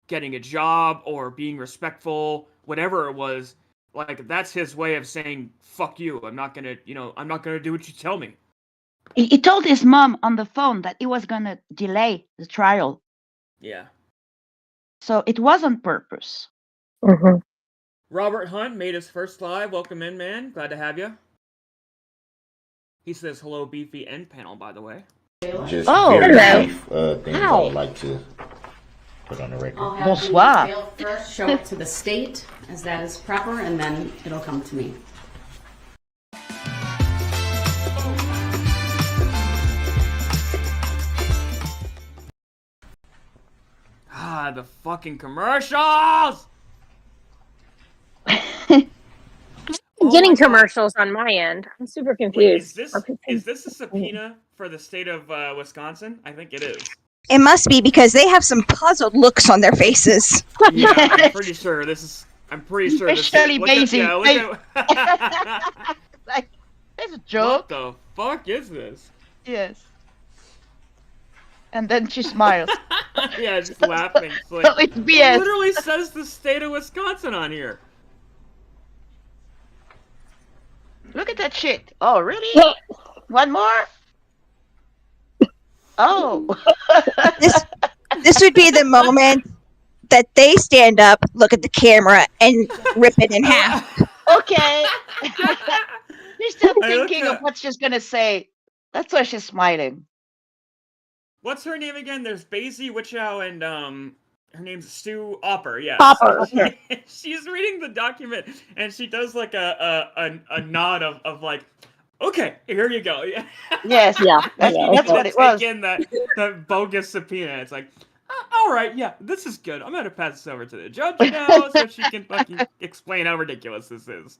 getting a job or being respectful, whatever it was. Like that's his way of saying fuck you. I'm not gonna do what you tell me. He told his mom on the phone that he was gonna delay the trial. Yeah. So it was on purpose. Mm-hmm. Robert Hunt made his first live. Welcome in, man. Glad to have you. He says hello, Beefy and panel, by the way. Just very brief things I would like to put on the record. I'll have the bail first show it to the state as that is proper, and then it'll come to me. The fucking commercials! Getting commercials on my end. I'm super confused. Wait, is this a subpoena for the state of Wisconsin? I think it is. It must be because they have some puzzled looks on their faces. Yeah, I'm pretty sure this is. Especially Maisie. Like, there's a joke. What the fuck is this? Yes. And then she smiles. Yeah, just laughing. It's like, it's BS. It literally says the state of Wisconsin on here. Look at that shit. Oh, really? One more? Oh. This would be the moment that they stand up, look at the camera, and rip it in half. Okay. You're still thinking of what she's going to say. That's why she's smiling. What's her name again? There's Basie Wichow and her name's Sue Opper. Yes. Opper. Okay. She's reading the document and she does like a nod of like, okay, here you go. Yeah. Yes. Yeah. That's what it was. Again, that bogus subpoena. It's like, all right, yeah, this is good. I'm gonna pass this over to the judge now so she can fucking explain how ridiculous this is.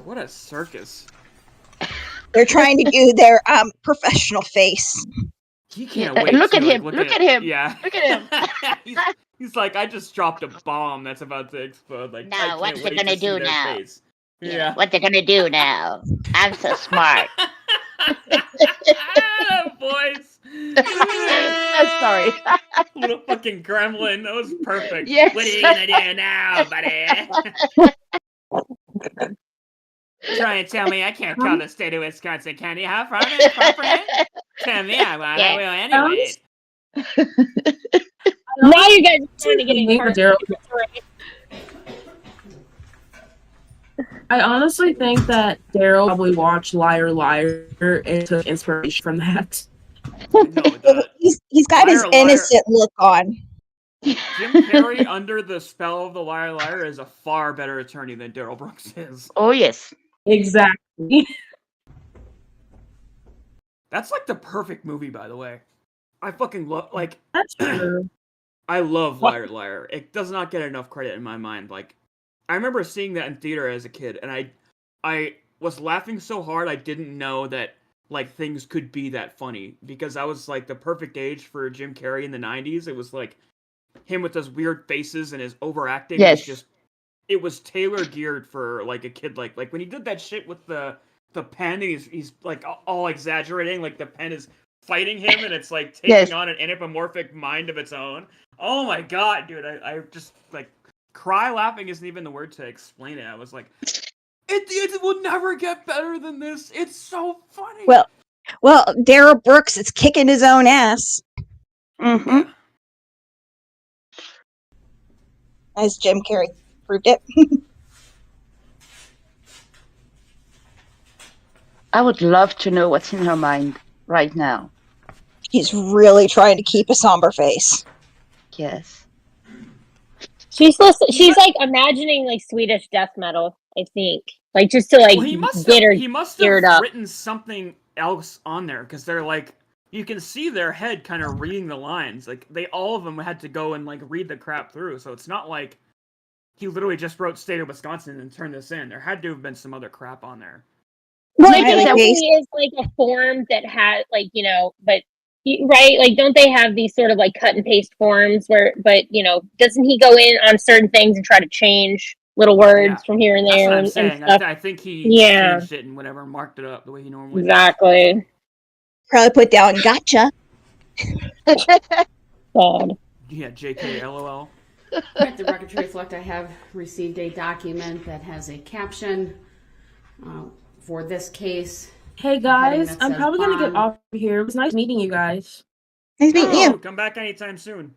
What a circus. They're trying to do their professional face. He can't wait. Look at to, him. Like, look at him. Yeah. Look at him. He's like, I just dropped a bomb that's about to explode. Like, now, what's they gonna do now? Yeah. What they gonna do now? I'm so smart. Boys. I'm sorry. Little fucking gremlin. That was perfect. Yes. What are you gonna do now, buddy? Try and tell me I can't call the state of Wisconsin, can you? How from it? Tell me I will anyways. Now you guys are trying to get in. I honestly think that Daryl probably watched Liar Liar and took inspiration from that. He's got his innocent look on. Jim Carrey, under the spell of the Liar Liar, is a far better attorney than Darrell Brooks is. Oh, yes. Exactly. That's like the perfect movie, by the way. I fucking love, like... That's true. I love Liar Liar. It does not get enough credit in my mind. Like, I remember seeing that in theater as a kid, and I was laughing so hard I didn't know that like things could be that funny, because I was like the perfect age for Jim Carrey in the 90s. It was like him with those weird faces and his overacting was just, it was tailor geared for like a kid, like when he did that shit with the pen, and he's like all exaggerating, like the pen is fighting him and it's like taking on an anthropomorphic mind of its own. Oh my god, dude, I just like cry laughing isn't even the word to explain it. I was like, it will never get better than this. It's so funny. Well, Darrell Brooks is kicking his own ass. Mm-hmm. As Jim Carrey proved it. I would love to know what's in her mind right now. He's really trying to keep a somber face. Yes. She's like imagining like Swedish death metal, I think. Like just to like Well, he must geared have up. written something else on there, because they're like, you can see their head kind of reading the lines. Like all of them had to go and like read the crap through. So it's not like he literally just wrote "State of Wisconsin" and turned this in. There had to have been some other crap on there. Well, I think it is like a form that had like, you know, but right, like don't they have these sort of like cut and paste forms where, but you know, doesn't he go in on certain things and try to change little words from here and That's there what I'm and saying. stuff? I think he changed it and whatever, marked it up the way he normally does. Exactly. Probably put down gotcha. God. Yeah, JK, LOL. Let the record to reflect I have received a document that has a caption for this case. Hey guys, I'm probably gonna get off here. It was nice meeting you guys. Nice meeting you. Come back anytime soon.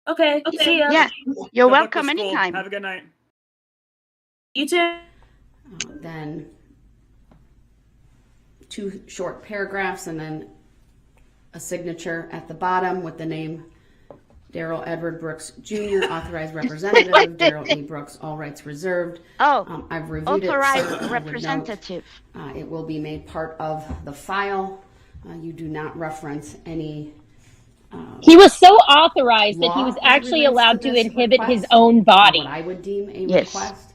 Okay. See ya. Yeah, you're Good luck welcome with school. anytime. Have a good night. You too. Then 2 short paragraphs and then a signature at the bottom with the name Daryl Edward Brooks Jr., authorized representative, Daryl E. Brooks, all rights reserved. Oh, I've reviewed authorized it. representative. It will be made part of the file. You do not reference any. He was so authorized that he law was as it actually relates allowed to this inhibit his request, own body. What I would deem a Yes. request.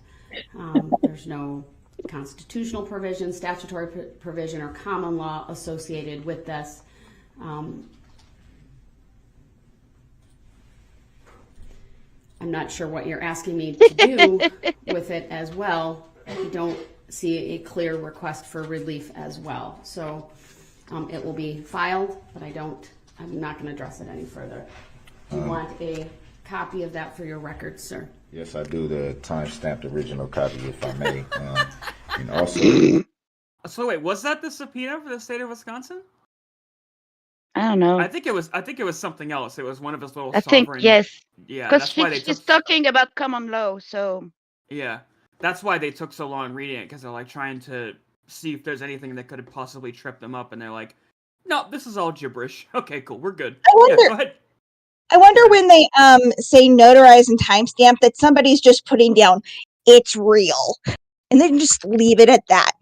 There's no constitutional provision, statutory provision, or common law associated with this. I'm not sure what you're asking me to do with it as well. You don't see a clear request for relief as well. So it will be filed, but I'm not going to address it any further. Do you want a copy of that for your records, sir? Yes, I do. The time-stamped original copy, if I may. And also... So wait, was that the subpoena for the state of Wisconsin? I don't know. I think it was something else. It was one of his little I sovereign... think, yes. Yeah, Because that's why they she's took... talking about common law, so... Yeah, that's why they took so long reading it, because they're like trying to see if there's anything that could have possibly tripped them up, and they're like, no, this is all gibberish. Okay, cool, we're good. wonder- Yeah, go ahead. I wonder when they say notarize and timestamp that somebody's just putting down it's real and then just leave it at that.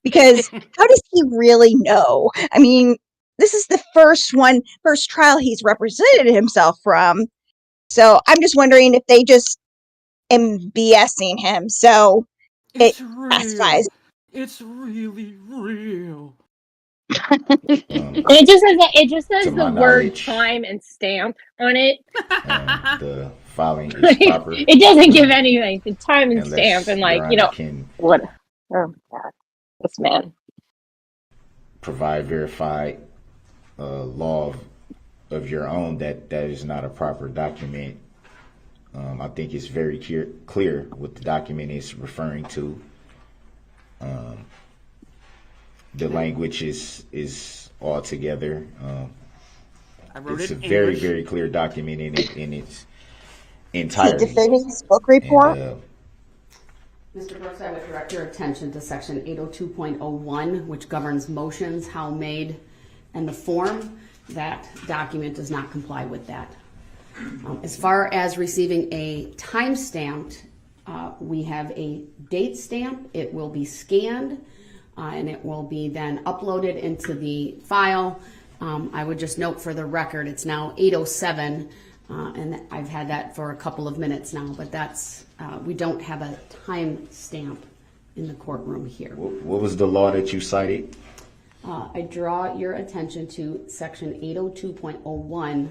Because how does he really know? I mean, this is the first trial he's represented himself from. So I'm just wondering if they just am BSing him. So It's it real. classifies. It's really real. It just says To the my word knowledge. time and stamp on it. The filing is proper. It doesn't give anything. The time and Unless stamp and like, Your you know, Honor can what? Oh God, this man. provide verified law of your own that is not a proper document. I think it's very clear what the document is referring to. The language is all together. I wrote It's it a in very, English. very clear document in its Is he entirety. defending his book report? And, Mr. Brooks, I would direct your attention to section 802.01, which governs motions, how made, and the form. That document does not comply with that. As far as receiving a time stamped, we have a date stamp. It will be scanned and it will be then uploaded into the file. I would just note for the record, it's now 8:07, and I've had that for a couple of minutes now, but that's, we don't have a time stamp in the courtroom here. What was the law that you cited? I draw your attention to section 802.01,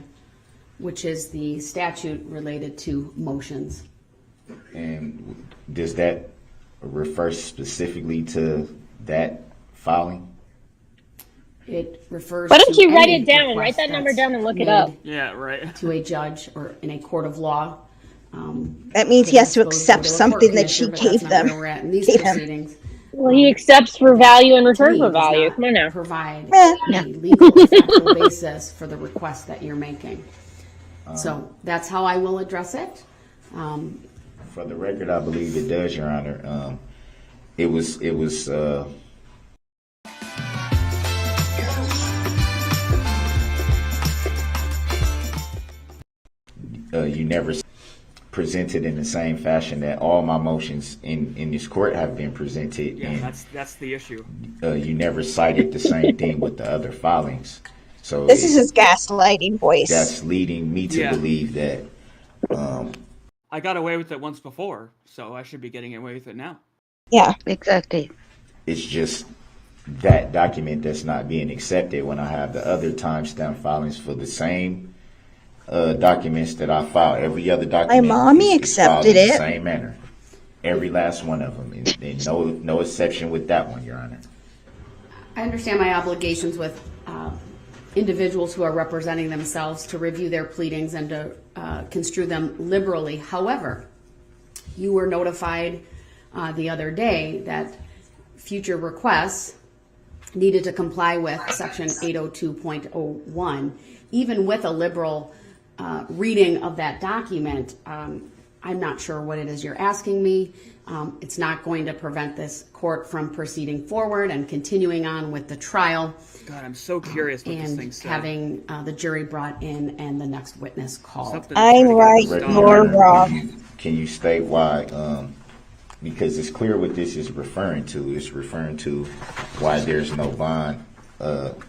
which is the statute related to motions. And does that refer specifically to that filing? It refers Why to don't you write any it down? request Write that number that's down and look it made up. Yeah, right. To a judge or in a court of law. That means he has to Could accept go to a court something that she commissioner, but gave that's not them. where we're at in these Gave him. proceedings. Well, he accepts for value and return me, for does value. not Come on now. Provide Eh. a legal or factual basis for the request that you're making. So that's how I will address it. For the record, I believe it does, Your Honor. It was you never presented in the same fashion that all my motions in this court have been presented. Yeah, and that's the issue. you never cited the same thing with the other filings. So This is his gaslighting voice. that's leading me to Yeah. believe that I got away with it once before, so I should be getting away with it now. Yeah. Exactly. it's just that document that's not being accepted when I have the other timestamp filings for the same documents that I filed. Every other document mommy is filed accepted in the it. same manner. Every last one of them. And no exception with that one, Your Honor. I understand my obligations with individuals who are representing themselves to review their pleadings and to construe them liberally. However, you were notified the other day that future requests needed to comply with section 802.01. Even with a liberal reading of that document, I'm not sure what it is you're asking me. It's not going to prevent this court from proceeding forward and continuing on with the trial. God, I'm so curious what this thing And said. having the jury brought in and the next witness called. Something I'm to right, get you're started. wrong. Can you state why? Because it's clear what this is referring to. It's referring to why there's no bond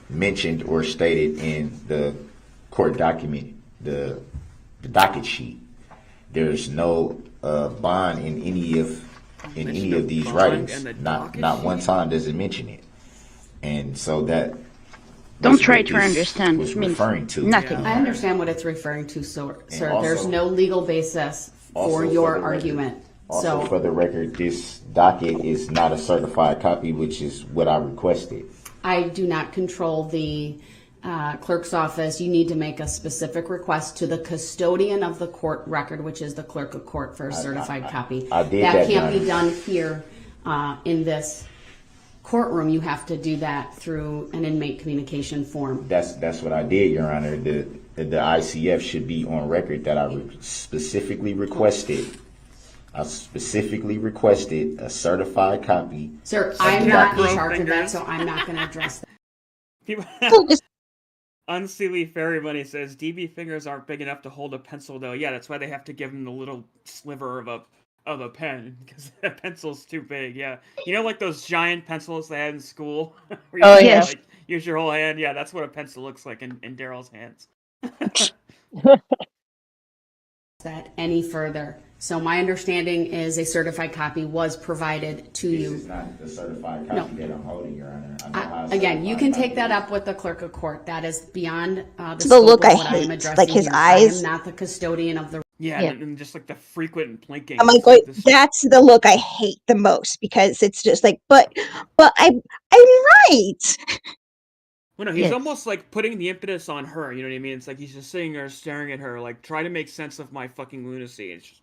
mentioned or stated in the court document, the docket sheet. There's no bond in any of these bond writings. in the Not docket one sheet? time does it mention it. And so that Don't was try what to this understand. was It means referring to. nothing. I understand what it's referring to, sir. also- There's no legal basis Also for for your the record- argument. Also, So for the record, this docket is not a certified copy, which is what I requested. I do not control the clerk's office. You need to make a specific request to the custodian of the court record, which is the clerk of court, for a certified copy. I did that, can't be Your done here in this courtroom. You have to do that through an inmate communication form. That's what I did, Your Honor. The ICF should be on record that I specifically requested. I specifically requested a certified copy. Sir, I'm not in Dark charge of that, fingers. so I'm not going to address that. People, Unseelie Fairy Money says DB fingers aren't big enough to hold a pencil though. Yeah, that's why they have to give him the little sliver of a pen because a pencil's too big. Yeah, you know, like those giant pencils they had in school. Where you Oh, can, yes. like, use your whole hand. Yeah, that's what a pencil looks like in Daryl's hands. That any further. So my understanding is a certified copy was provided to This you. is not the certified copy that I'm holding, Your Honor. I know how a Again, you certified can copy take that is. up with the clerk of court. That is beyond the The scope look of I what I am hate, addressing like his here. I eyes. am not the custodian of the. Yeah, Yeah. And just like the frequent blinking. I'm like, It's like wait, this- that's the look I hate the most because it's just like, but I'm right. Well, no, he's Yes. almost like putting the impetus on her. You know what I mean? It's like he's just sitting there staring at her, like try to make sense of my fucking lunacy. It's just,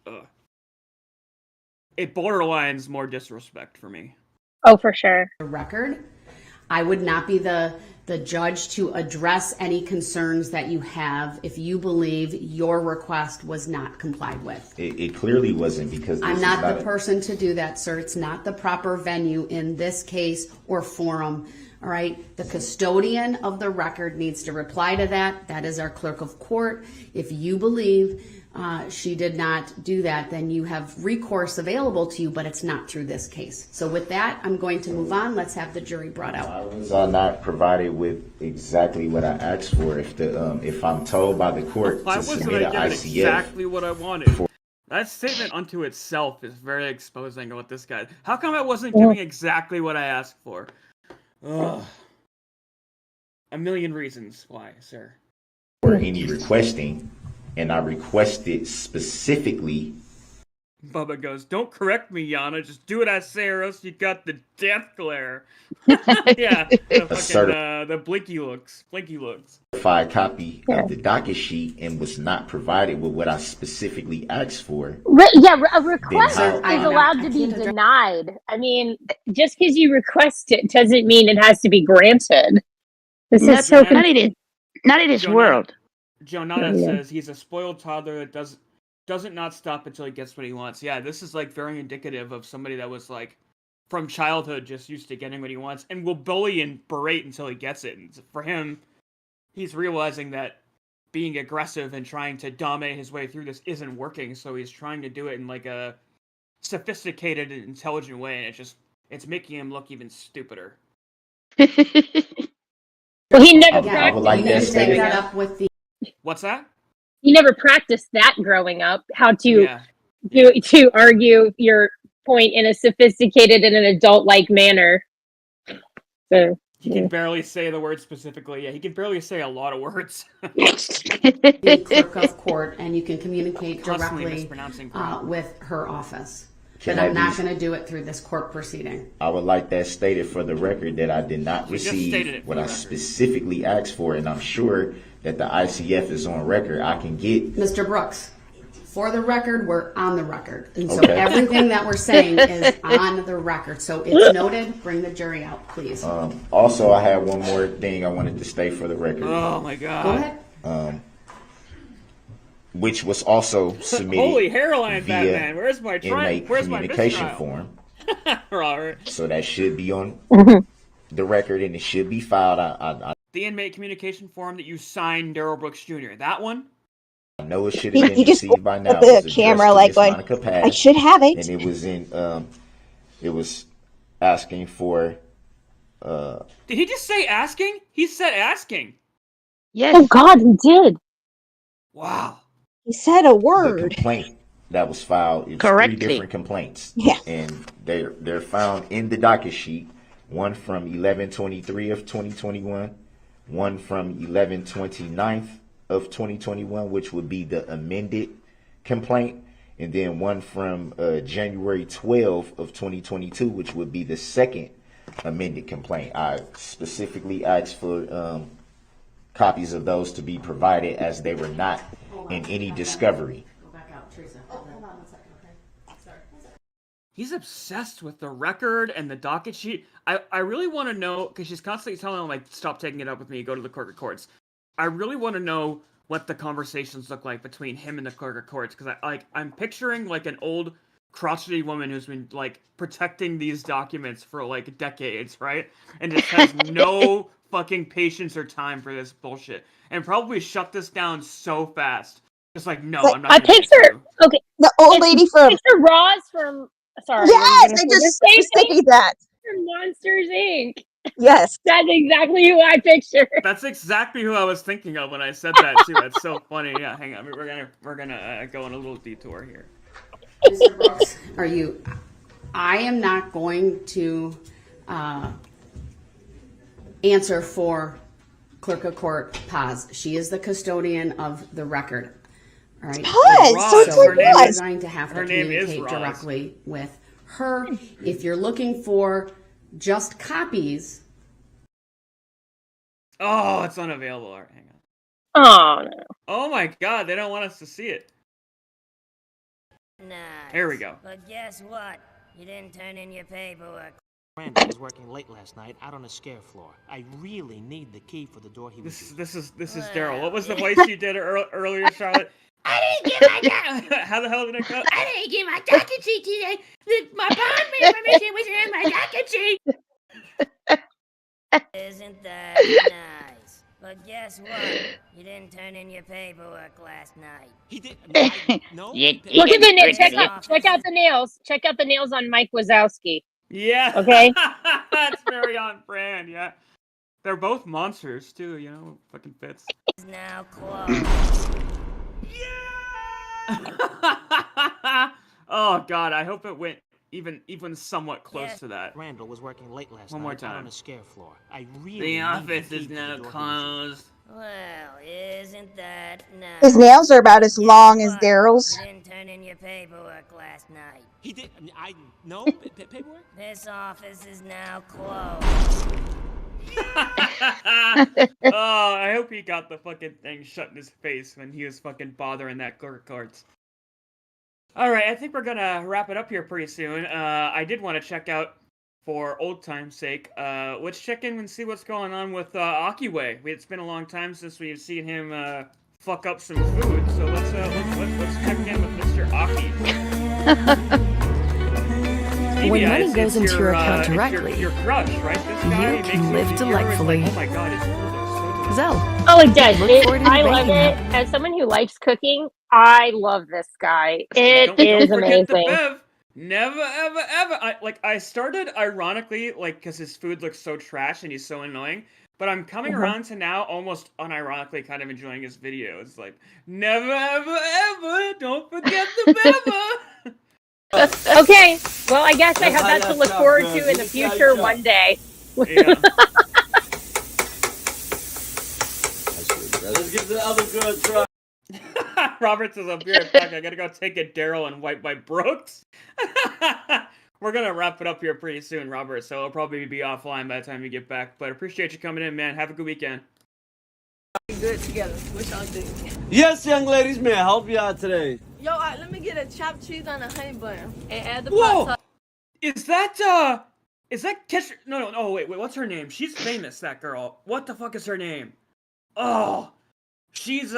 it borderlines more disrespect for me. Oh, for sure. record. I would not be the judge to address any concerns that you have if you believe your request was not complied with. It clearly wasn't because this I'm is not the a- person to do that, sir. It's not the proper venue in this case or forum. All right. The custodian of the record needs to reply to that. That is our clerk of court. If you believe she did not do that, then you have recourse available to you, but it's not through this case. So with that, I'm going to move on. Let's have the jury brought out. I was not provided with exactly what I asked for. If I'm told by the court Why to wasn't submit I an given ICF, exactly what I wanted? That statement unto itself is very exposing of what this guy. How come I wasn't giving exactly what I asked for? Ugh. A million reasons why, sir. or any requesting, and I requested specifically. Bubba goes, "Don't correct me, Yana. Just do what I say, or else you got the death glare." Yeah, the blinky looks. Certified copy of the docket sheet and was not provided with what I specifically asked for. A request is allowed to be denied. I mean, just because you request it doesn't mean it has to be granted. This is so not in this world. Jonata says he's a spoiled toddler that doesn't not stop until he gets what he wants. Yeah, this is like very indicative of somebody that was like from childhood just used to getting what he wants and will bully and berate until he gets it. And for him, he's realizing that being aggressive and trying to dominate his way through this isn't working, so he's trying to do it in like a sophisticated and intelligent way, and it's making him look even stupider. Well, he never practiced. that up with the. What's that? He never practiced that growing up. How to argue your point in a sophisticated and an adult-like manner. So he can barely say the word specifically. Yeah, he can barely say a lot of words. The clerk of court, and you can communicate Constantly directly mispronouncing with her office. Can But I'm I not be- going to do it through this court proceeding. I would like that stated for the record that I did not We just stated receive it for what the I record. specifically asked for, and I'm sure that the ICF is on record. I can get. Mr. Brooks, for the record, we're on the record. And so Okay. everything that we're saying is on the record. So it's noted. Bring the jury out, please. Also, I had one more thing I wanted to state for the record. Oh my god. Go ahead. Which was also submitted Holy hairline, via Batman. Where's my inmate Where's my communication mistrial? form. Robert. So that should be on the record, and it should be filed. The inmate communication form that you signed, Daryl Brooks Jr. That one? I know it should have been He just received by now. the It was camera addressed to like Miss going, Monica Paz, I should have it. and it was it was asking for. Did he just say asking? He said asking. Yes. Oh God, he did. Wow. He said a word. Complaint that was filed. It's Correctly. 3 different complaints. Yeah. And they're found in the docket sheet. One from 11/23 of 2021, one from 11/29 of 2021, which would be the amended complaint, and then one from January 12 of 2022, which would be the second amended complaint. I specifically asked for copies of those to be provided, as they were not in any discovery. Go back out, Teresa. Hold on a second, okay? Sorry. He's obsessed with the record and the docket sheet. I really want to know, because she's constantly telling him, like, stop taking it up with me, go to the clerk of courts. I really want to know what the conversations look like between him and the clerk of courts, because I'm picturing, like, an old crotchety woman who's been, like, protecting these documents for, like, decades, right? And just has no fucking patience or time for this bullshit. And probably shut this down so fast. Just like, no, I'm not I gonna get picture through. okay. The old lady from Picture Roz from. Sorry. Yes, I just was thinking that. From Monsters Inc. Yes. That's exactly who I picture. That's exactly who I was thinking of when I said that too. That's so funny. Yeah, hang on. We're gonna go on a little detour here. Mr. Brooks, I am not going to answer for Clerk of Court Paz. She is the custodian of the record. All right. Paz, so it's So like you're Paz. going to have to Her name is communicate Roz. directly with her. If you're looking for just copies, Oh, it's unavailable. All right, hang on. Oh no. Oh my god, they don't want us to see it. Nice. Here we go. But guess what? You didn't turn in your paperwork. Randy was working late last night out on the scare floor. I really need the key for the door he was This is Daryl. What was the voice you did earlier, Charlotte? I didn't get my document. How the hell did it go? I didn't get my docket sheet today. My bond information was in my docket sheet. Isn't that nice? But guess what? You didn't turn in your paperwork last night. He did. No. Look at the nails. Check out the nails. Check out the nails on Mike Wazowski. Yeah. Okay. That's very on brand. Yeah. They're both monsters too. You know, fucking fits. Is now closed. Oh God, I hope it went even somewhat close to that. Randall was working late last One night more out time. on the scare floor. I really The need office key is for now the door closed. Well, isn't that nice? His nails are about as long as Daryl's. You didn't turn in your paperwork last night. He did. No paperwork. This office is now closed. Oh, I hope he got the fucking thing shut in his face when he was fucking bothering that clerk cards. Alright, I think we're gonna wrap it up here pretty soon. I did want to check out, for old time's sake, let's check in and see what's going on with Akiway. It's been a long time since we've seen him fuck up some food, so let's check in with Mr. Aki. When money goes into your account directly, your crush, right? This guy you can live delightfully. Like, oh my God, his food looks so delicious. Zell. Oh, it does. Look forward to I love making it. them. As someone who likes cooking, I love this guy. It is Don't forget the amazing. Bev. Never, ever, ever. I started ironically, because his food looks so trash and he's so annoying. But I'm coming around to now almost unironically kind of enjoying his videos. Like, never, ever, ever. Don't forget the Bev. Okay, well, I guess I have that to look forward to in the future one day. Yeah. Let's give the other girl a try. Robert says, I'll be right back. I gotta go take a Daryl and wipe my Brooks. We're gonna wrap it up here pretty soon, Robert, so I'll probably be offline by the time you get back. But appreciate you coming in, man. Have a good weekend. Good together. What y'all do? Yes, young ladies, may I help you out today? Yo, let me get a chopped cheese on a honey bun and add the Whoa! pop. Is that Kesha? No, wait, what's her name? She's famous, that girl. What the fuck is her name? Oh, she's,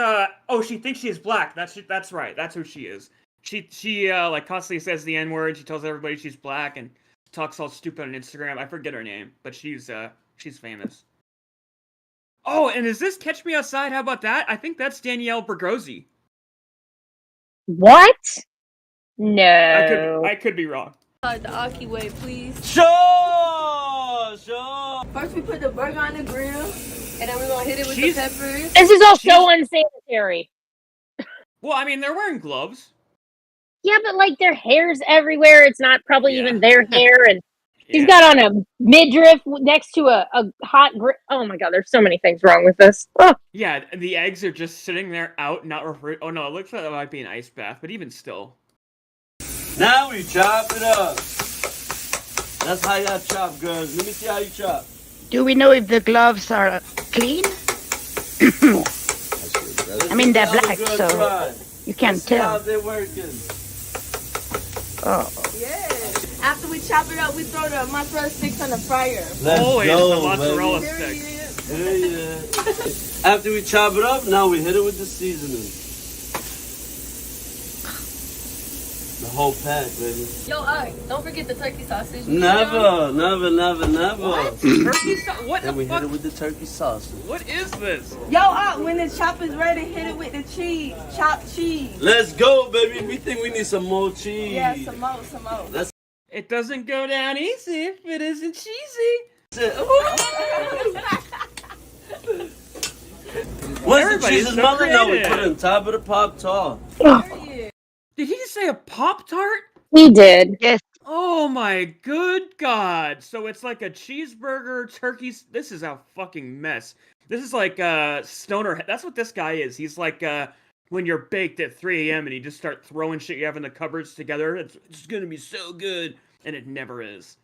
she thinks she's black. That's right. That's who she is. She like constantly says the N-word. She tells everybody she's black and talks all stupid on Instagram. I forget her name, but she's famous. Oh, and is this Catch Me Outside? How about that? I think that's Danielle Bergozzi. What? No. I could be wrong. The Aki way, please. Sure. First, we put the burger on the grill, and then we're gonna hit it with the peppers. This is all so unsanitary. Well, I mean, they're wearing gloves. Yeah, but like their hair's everywhere. It's not probably even their hair, and he's got on a midriff next to a hot grill. Oh my God, there's so many things wrong with this. Oh. Yeah, the eggs are just sitting there out, not refrigerated. Oh no, it looks like that might be an ice bath, but even still. Now we chop it up. That's how y'all chop, girls. Let me see how you chop. Do we know if the gloves are clean? I mean, they're black, so you can't tell. They're working. Oh. Yeah. After we chop it up, we throw the mozzarella sticks on the fryer. Always go, the mozzarella baby. stick. Yeah. After we chop it up, now we hit it with the seasoning. The whole pack, baby. Yo, don't forget the turkey sausage. Never. What? Turkey sauce? What And the we fuck? hit it with the turkey sausage. What is this? Yo, when the chop is ready, hit it with the cheese. Chopped cheese. Let's go, baby. We think we need some more cheese. Yeah, some more. It doesn't go down easy if it isn't cheesy. What's the Everybody's cheese's so mother? No, we creative. put it on top of the Pop-Tart. Did he just say a Pop-Tart? He did. Yes. Oh my good God. So it's like a cheeseburger, turkey. This is a fucking mess. This is like stoner. That's what this guy is. He's like when you're baked at 3 a.m. and you just start throwing shit you have in the cupboards together. It's going to be so good. And it never is.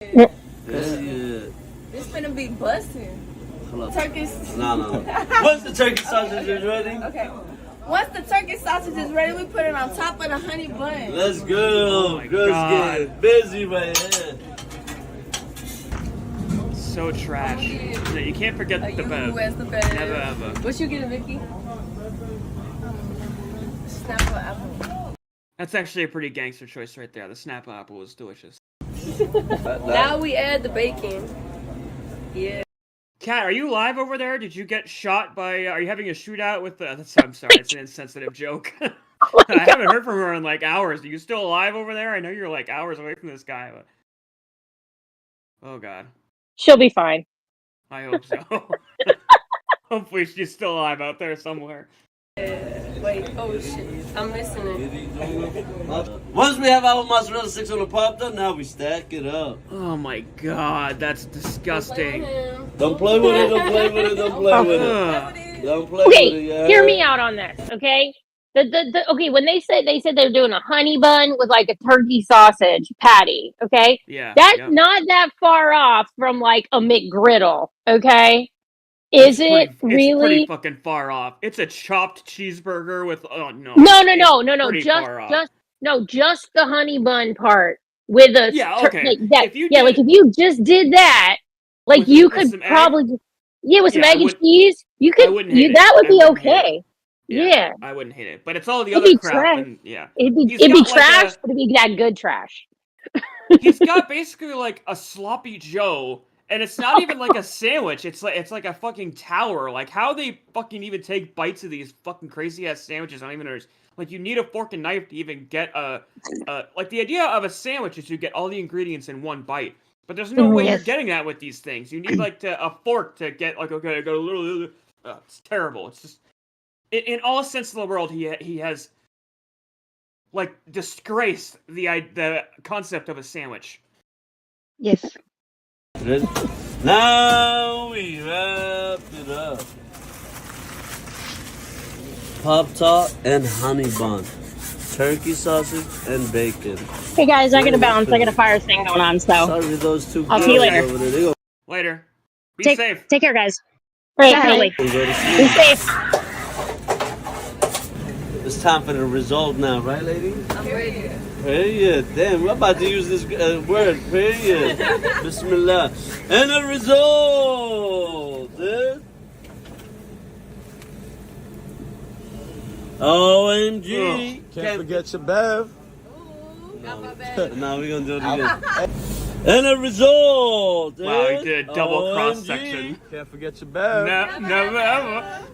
Yeah. It's gonna be busting. Turkey. No. Once the turkey sausage is ready. Okay. Once the turkey sausage is ready, we put it on top of the honey bun. Let's go. Girls get busy right here. So trash. No, you can't forget the Bev. Never ever. What you getting, Vicky? Snapple apple. That's actually a pretty gangster choice right there. The Snapple apple was delicious. Now we add the bacon. Yeah. Kat, are you live over there? Did you get shot by? Are you having a shootout with? I'm sorry, it's an insensitive joke. I haven't heard from her in like hours. Are you still alive over there? I know you're like hours away from this guy. But... Oh God. She'll be fine. I hope so. Hopefully she's still alive out there somewhere. Wait, oh shit, I'm missing it. Once we have our mozzarella sticks on the popped up, now we stack it up. Oh my God, that's disgusting. Don't play with it, don't play with it, don't play with it. Don't play with it, yeah. Hear me out on this, okay? Okay, when they said they're doing a honey bun with like a turkey sausage patty, okay? Yeah. That's not that far off from like a McGriddle, okay? Is it really? It's pretty fucking far off. It's a chopped cheeseburger with no. No. Just the honey bun part with a okay. Like if you just did that, like you could probably with some egg and cheese, you could that would be okay. Yeah. I wouldn't hate it, but it's all the other crap. And, it'd be trash, but it'd be that good trash. He's got basically like a sloppy Joe. And it's not even like a sandwich. It's like a fucking tower. Like how they fucking even take bites of these fucking crazy ass sandwiches. I don't even understand. Like you need a fork and knife to even get like the idea of a sandwich is you get all the ingredients in one bite. But there's no way you're getting that with these things. You need like a fork to get like okay, I got a little. It's terrible. It's just in all sense of the world he has like disgraced the concept of a sandwich. Yes. Now we wrap it up. Pop-Tart and honey bun. Turkey sausage and bacon. Hey guys, I gotta bounce. I got a fire thing going on, so. Sorry, those two. I'll see you later. Over there. They go. Later. Be safe. Take care, guys. Right, totally. Be safe. It's time for the result now, right, ladies? I'm ready. Hey, damn, we're about to use this word. Hey, Bismillah. And the result is OMG. Can't forget your Bev. No, we're gonna do it again. And the result wow, is he did double cross section. Can't forget your Bev.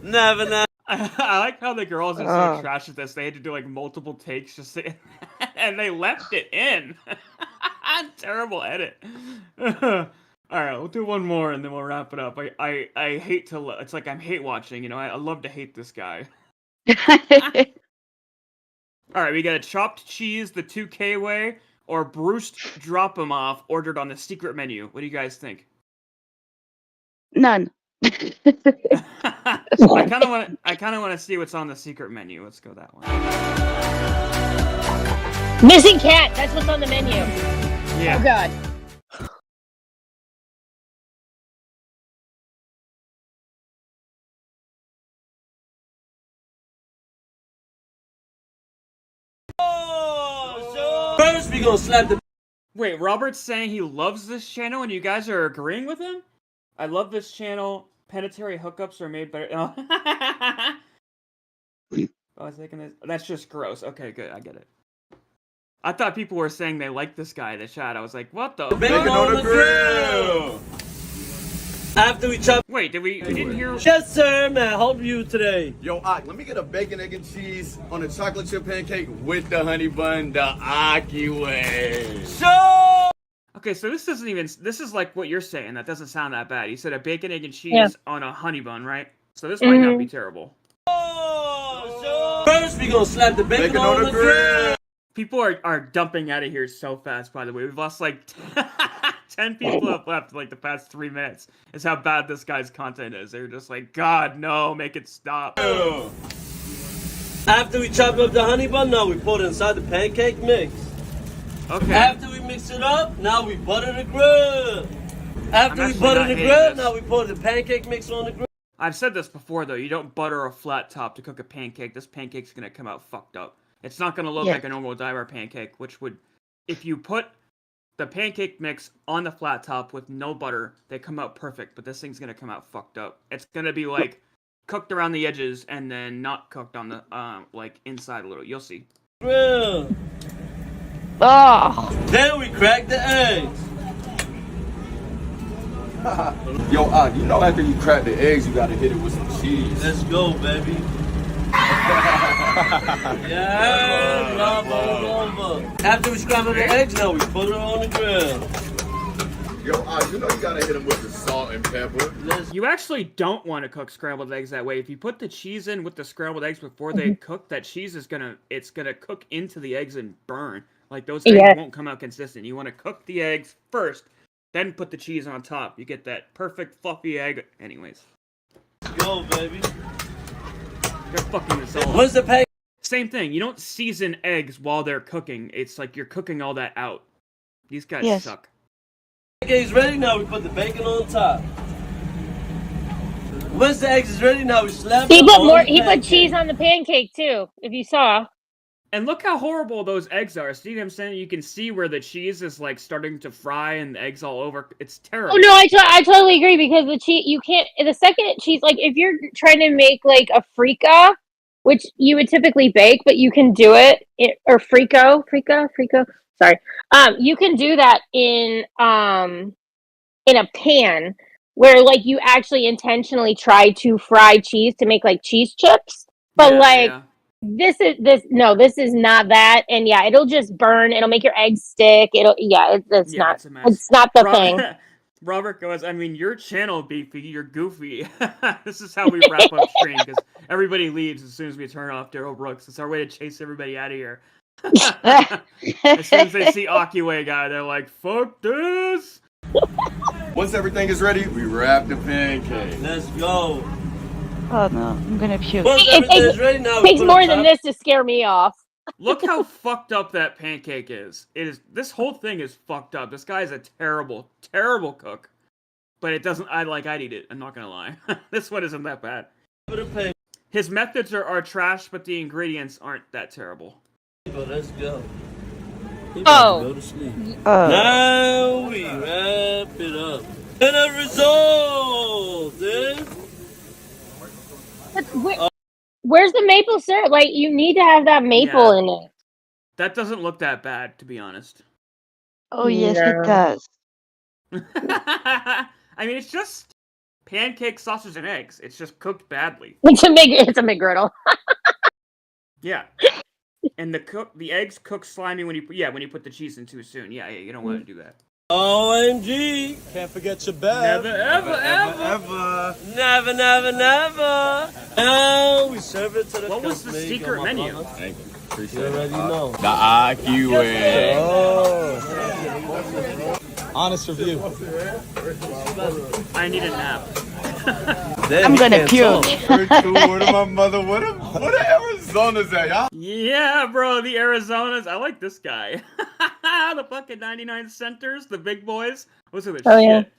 Never. I like how the girls are so trash at this. They had to do like multiple takes just to, and they left it in. Terrible edit. All right, we'll do one more and then we'll wrap it up. I hate to. It's like I'm hate watching. You know, I love to hate this guy. All right, we got a chopped cheese the 2K way or Bruce drop 'em off ordered on the secret menu. What do you guys think? None. I kind of want to see what's on the secret menu. Let's go that one. Missing cat. That's what's on the menu. Yeah. Oh God. First, we gonna slap the. Wait, Robert's saying he loves this channel and you guys are agreeing with him? I love this channel. Planetary hookups are made better. Oh. I was thinking this. That's just gross. Okay, good. I get it. I thought people were saying they like this guy in the chat. I was like, what the? Bacon on the grill. After we chop. Wait, we didn't hear? Yes, sir. May I help you today? Yo, Ak, let me get a bacon, egg, and cheese on a chocolate chip pancake with the honey bun the Aki way. So. Okay, so this isn't even. This is like what you're saying. That doesn't sound that bad. You said a bacon, egg, and cheese on a honey bun, right? So this might not be terrible. First, we gonna slap the bacon on the grill. People are dumping out of here so fast. By the way, we've lost like 10 people have left like the past 3 minutes. Is how bad this guy's content is. They're just like, God, no, make it stop. After we chop up the honey bun, now we put it inside the pancake mix. Okay. After we mix it up, now we butter the grill. After we butter the grill, now we put the pancake mix on the grill. I've said this before, though. You don't butter a flat top to cook a pancake. This pancake's going to come out fucked up. It's not going to look like a normal Daryl pancake, which would... If you put the pancake mix on the flat top with no butter, they come out perfect, but this thing's going to come out fucked up. It's going to be, like, cooked around the edges and then not cooked on the, like, inside a little. You'll see. Grill. Oh. Then we crack the eggs. Yo, you know after you crack the eggs, you gotta hit it with some cheese. Let's go, baby. Yeah, bravo. After we scramble the eggs, now we put it on the grill. Yo, you know you gotta hit them with the salt and pepper. You actually don't want to cook scrambled eggs that way. If you put the cheese in with the scrambled eggs before they cook, that cheese is gonna cook into the eggs and burn. Like those eggs won't come out consistent. You want to cook the eggs first, then put the cheese on top. You get that perfect fluffy egg. Anyways. Let's go, baby. You're fucking this all. What's the pay? Same thing. You don't season eggs while they're cooking. It's like you're cooking all that out. These guys suck. Eggs ready now. We put the bacon on top. Once the eggs is ready now, we slap. He put more. He put cheese on the pancake too. If you saw. And look how horrible those eggs are. See what I'm saying? You can see where the cheese is like starting to fry and the eggs all over. It's terrible. Oh no, I totally agree because the cheese you can't. The second cheese, like if you're trying to make like a frica, which you would typically bake, but you can do it or frico. Sorry. You can do that in a pan where like you actually intentionally try to fry cheese to make like cheese chips, but this is not that, and it'll just burn. It'll make your eggs stick. It's not the thing. Robert goes, I mean, your channel, Beefy, you're goofy. This is how we wrap up stream because everybody leaves as soon as we turn off Daryl Brooks. It's our way to chase everybody out of here. As soon as they see Akiway guy, they're like, fuck this. Once everything is ready, we wrap the pancake. Let's go. Oh no, I'm gonna puke. It takes more than this to scare me off. Look how fucked up that pancake is. This whole thing is fucked up. This guy's a terrible, terrible cook. But it doesn't. I'd eat it. I'm not gonna lie. This one isn't that bad. His methods are trash, but the ingredients aren't that terrible. Let's go. Go to sleep. Now we wrap it up. And a result, Where's the maple syrup? Like, you need to have that maple in it. That doesn't look that bad, to be honest. Oh, yes, it does. I mean, it's just pancake, sausage, and eggs. It's just cooked badly. It's a McGriddle. Yeah. And the eggs cook slimy when you put the cheese in too soon. Yeah, you don't want to do that. OMG! Can't forget your bag. Never, ever. Never. Now we serve it to the. What was the secret menu? Thank you. Appreciate You already know. The Akiway. Honest review. I need a nap. I'm gonna puke. What am my mother? What are Arizona's at, y'all? Yeah, bro, the Arizonas. I like this guy. The fucking 99 centers, the big boys. Those are the shit.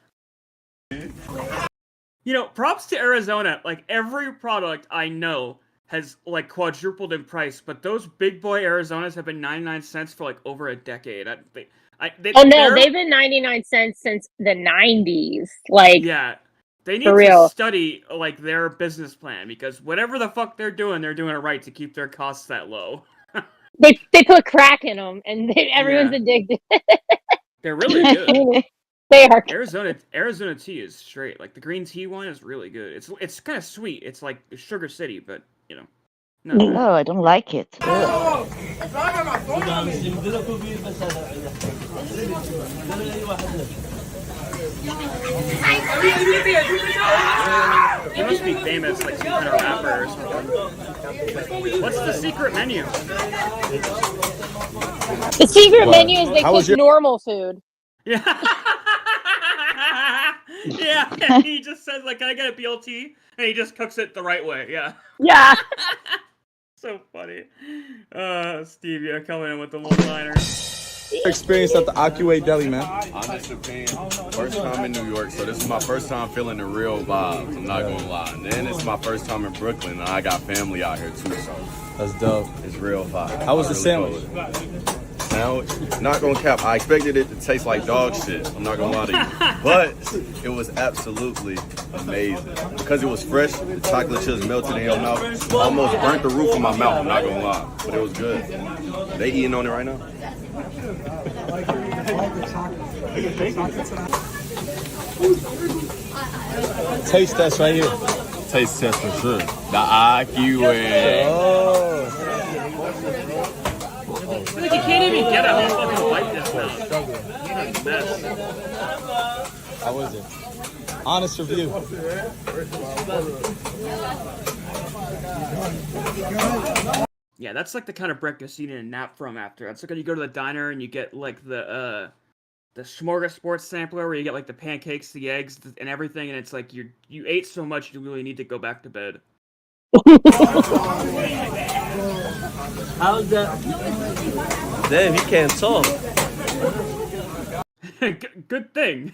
Yeah. You know, props to Arizona. Like, every product I know has, like, quadrupled in price, but those big boy Arizonas have been 99 cents for, like, over a decade. They've been 99 cents since the 90s. Like, yeah. They need for to real. study, like, their business plan, because whatever the fuck they're doing it right to keep their costs that low. They put crack in them, and everyone's addicted. They're really good. They are. Arizona tea is straight. Like, the green tea one is really good. It's kind of sweet. It's like Sugar City, but, you know. No, I don't like it. Ugh. He must be famous, like some kind of rapper or something. What's the secret menu? The secret menu is they cook normal food. Yeah. Yeah, he just says, like, can I get a BLT? And he just cooks it the right way, yeah. Yeah. So funny. Stevie coming in with the one-liner. Experience at the Akiway Deli, man. Honest opinion, first time in New York, so this is my first time feeling the real vibes. I'm not gonna lie. And then it's my first time in Brooklyn, and I got family out here too, so that's dope. It's real vibe. How was the sandwich? Not gonna cap. I expected it to taste like dog shit. I'm not gonna lie to you, but it was absolutely amazing because it was fresh. The chocolate chips melted in your mouth, almost burnt the roof of my mouth. I'm not gonna lie, but it was good. They eating on it right now. Taste test right here. Taste test for sure. The IQ. Oh. Like you can't even get a whole fucking bite this now. What a mess. How was it? Honest review. Yeah, that's like the kind of breakfast you need a nap from after. That's like when you go to the diner and you get like the smorgasbord sampler where you get like the pancakes, the eggs, and everything, and it's like you ate so much you really need to go back to bed. How's that? Damn, he can't talk. Good thing.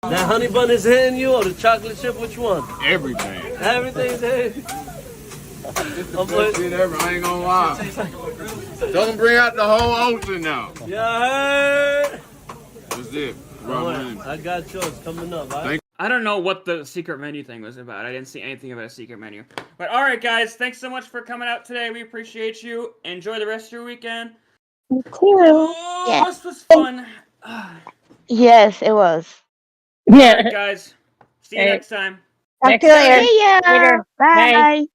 That honey bun is hitting you or the chocolate chip? Which one? Everything. Everything's hitting. It's the best shit ever, I ain't gonna lie. Don't bring out the whole ocean now. Yeah. That's it. I got yours coming up. Right? I don't know what the secret menu thing was about. I didn't see anything about a secret menu. But alright guys, thanks so much for coming out today. We appreciate you. Enjoy the rest of your weekend. Me too. Oh, this was fun. Yes, it was. Alright guys. See you next time. Talk to you later. See ya. Later. Bye. Bye.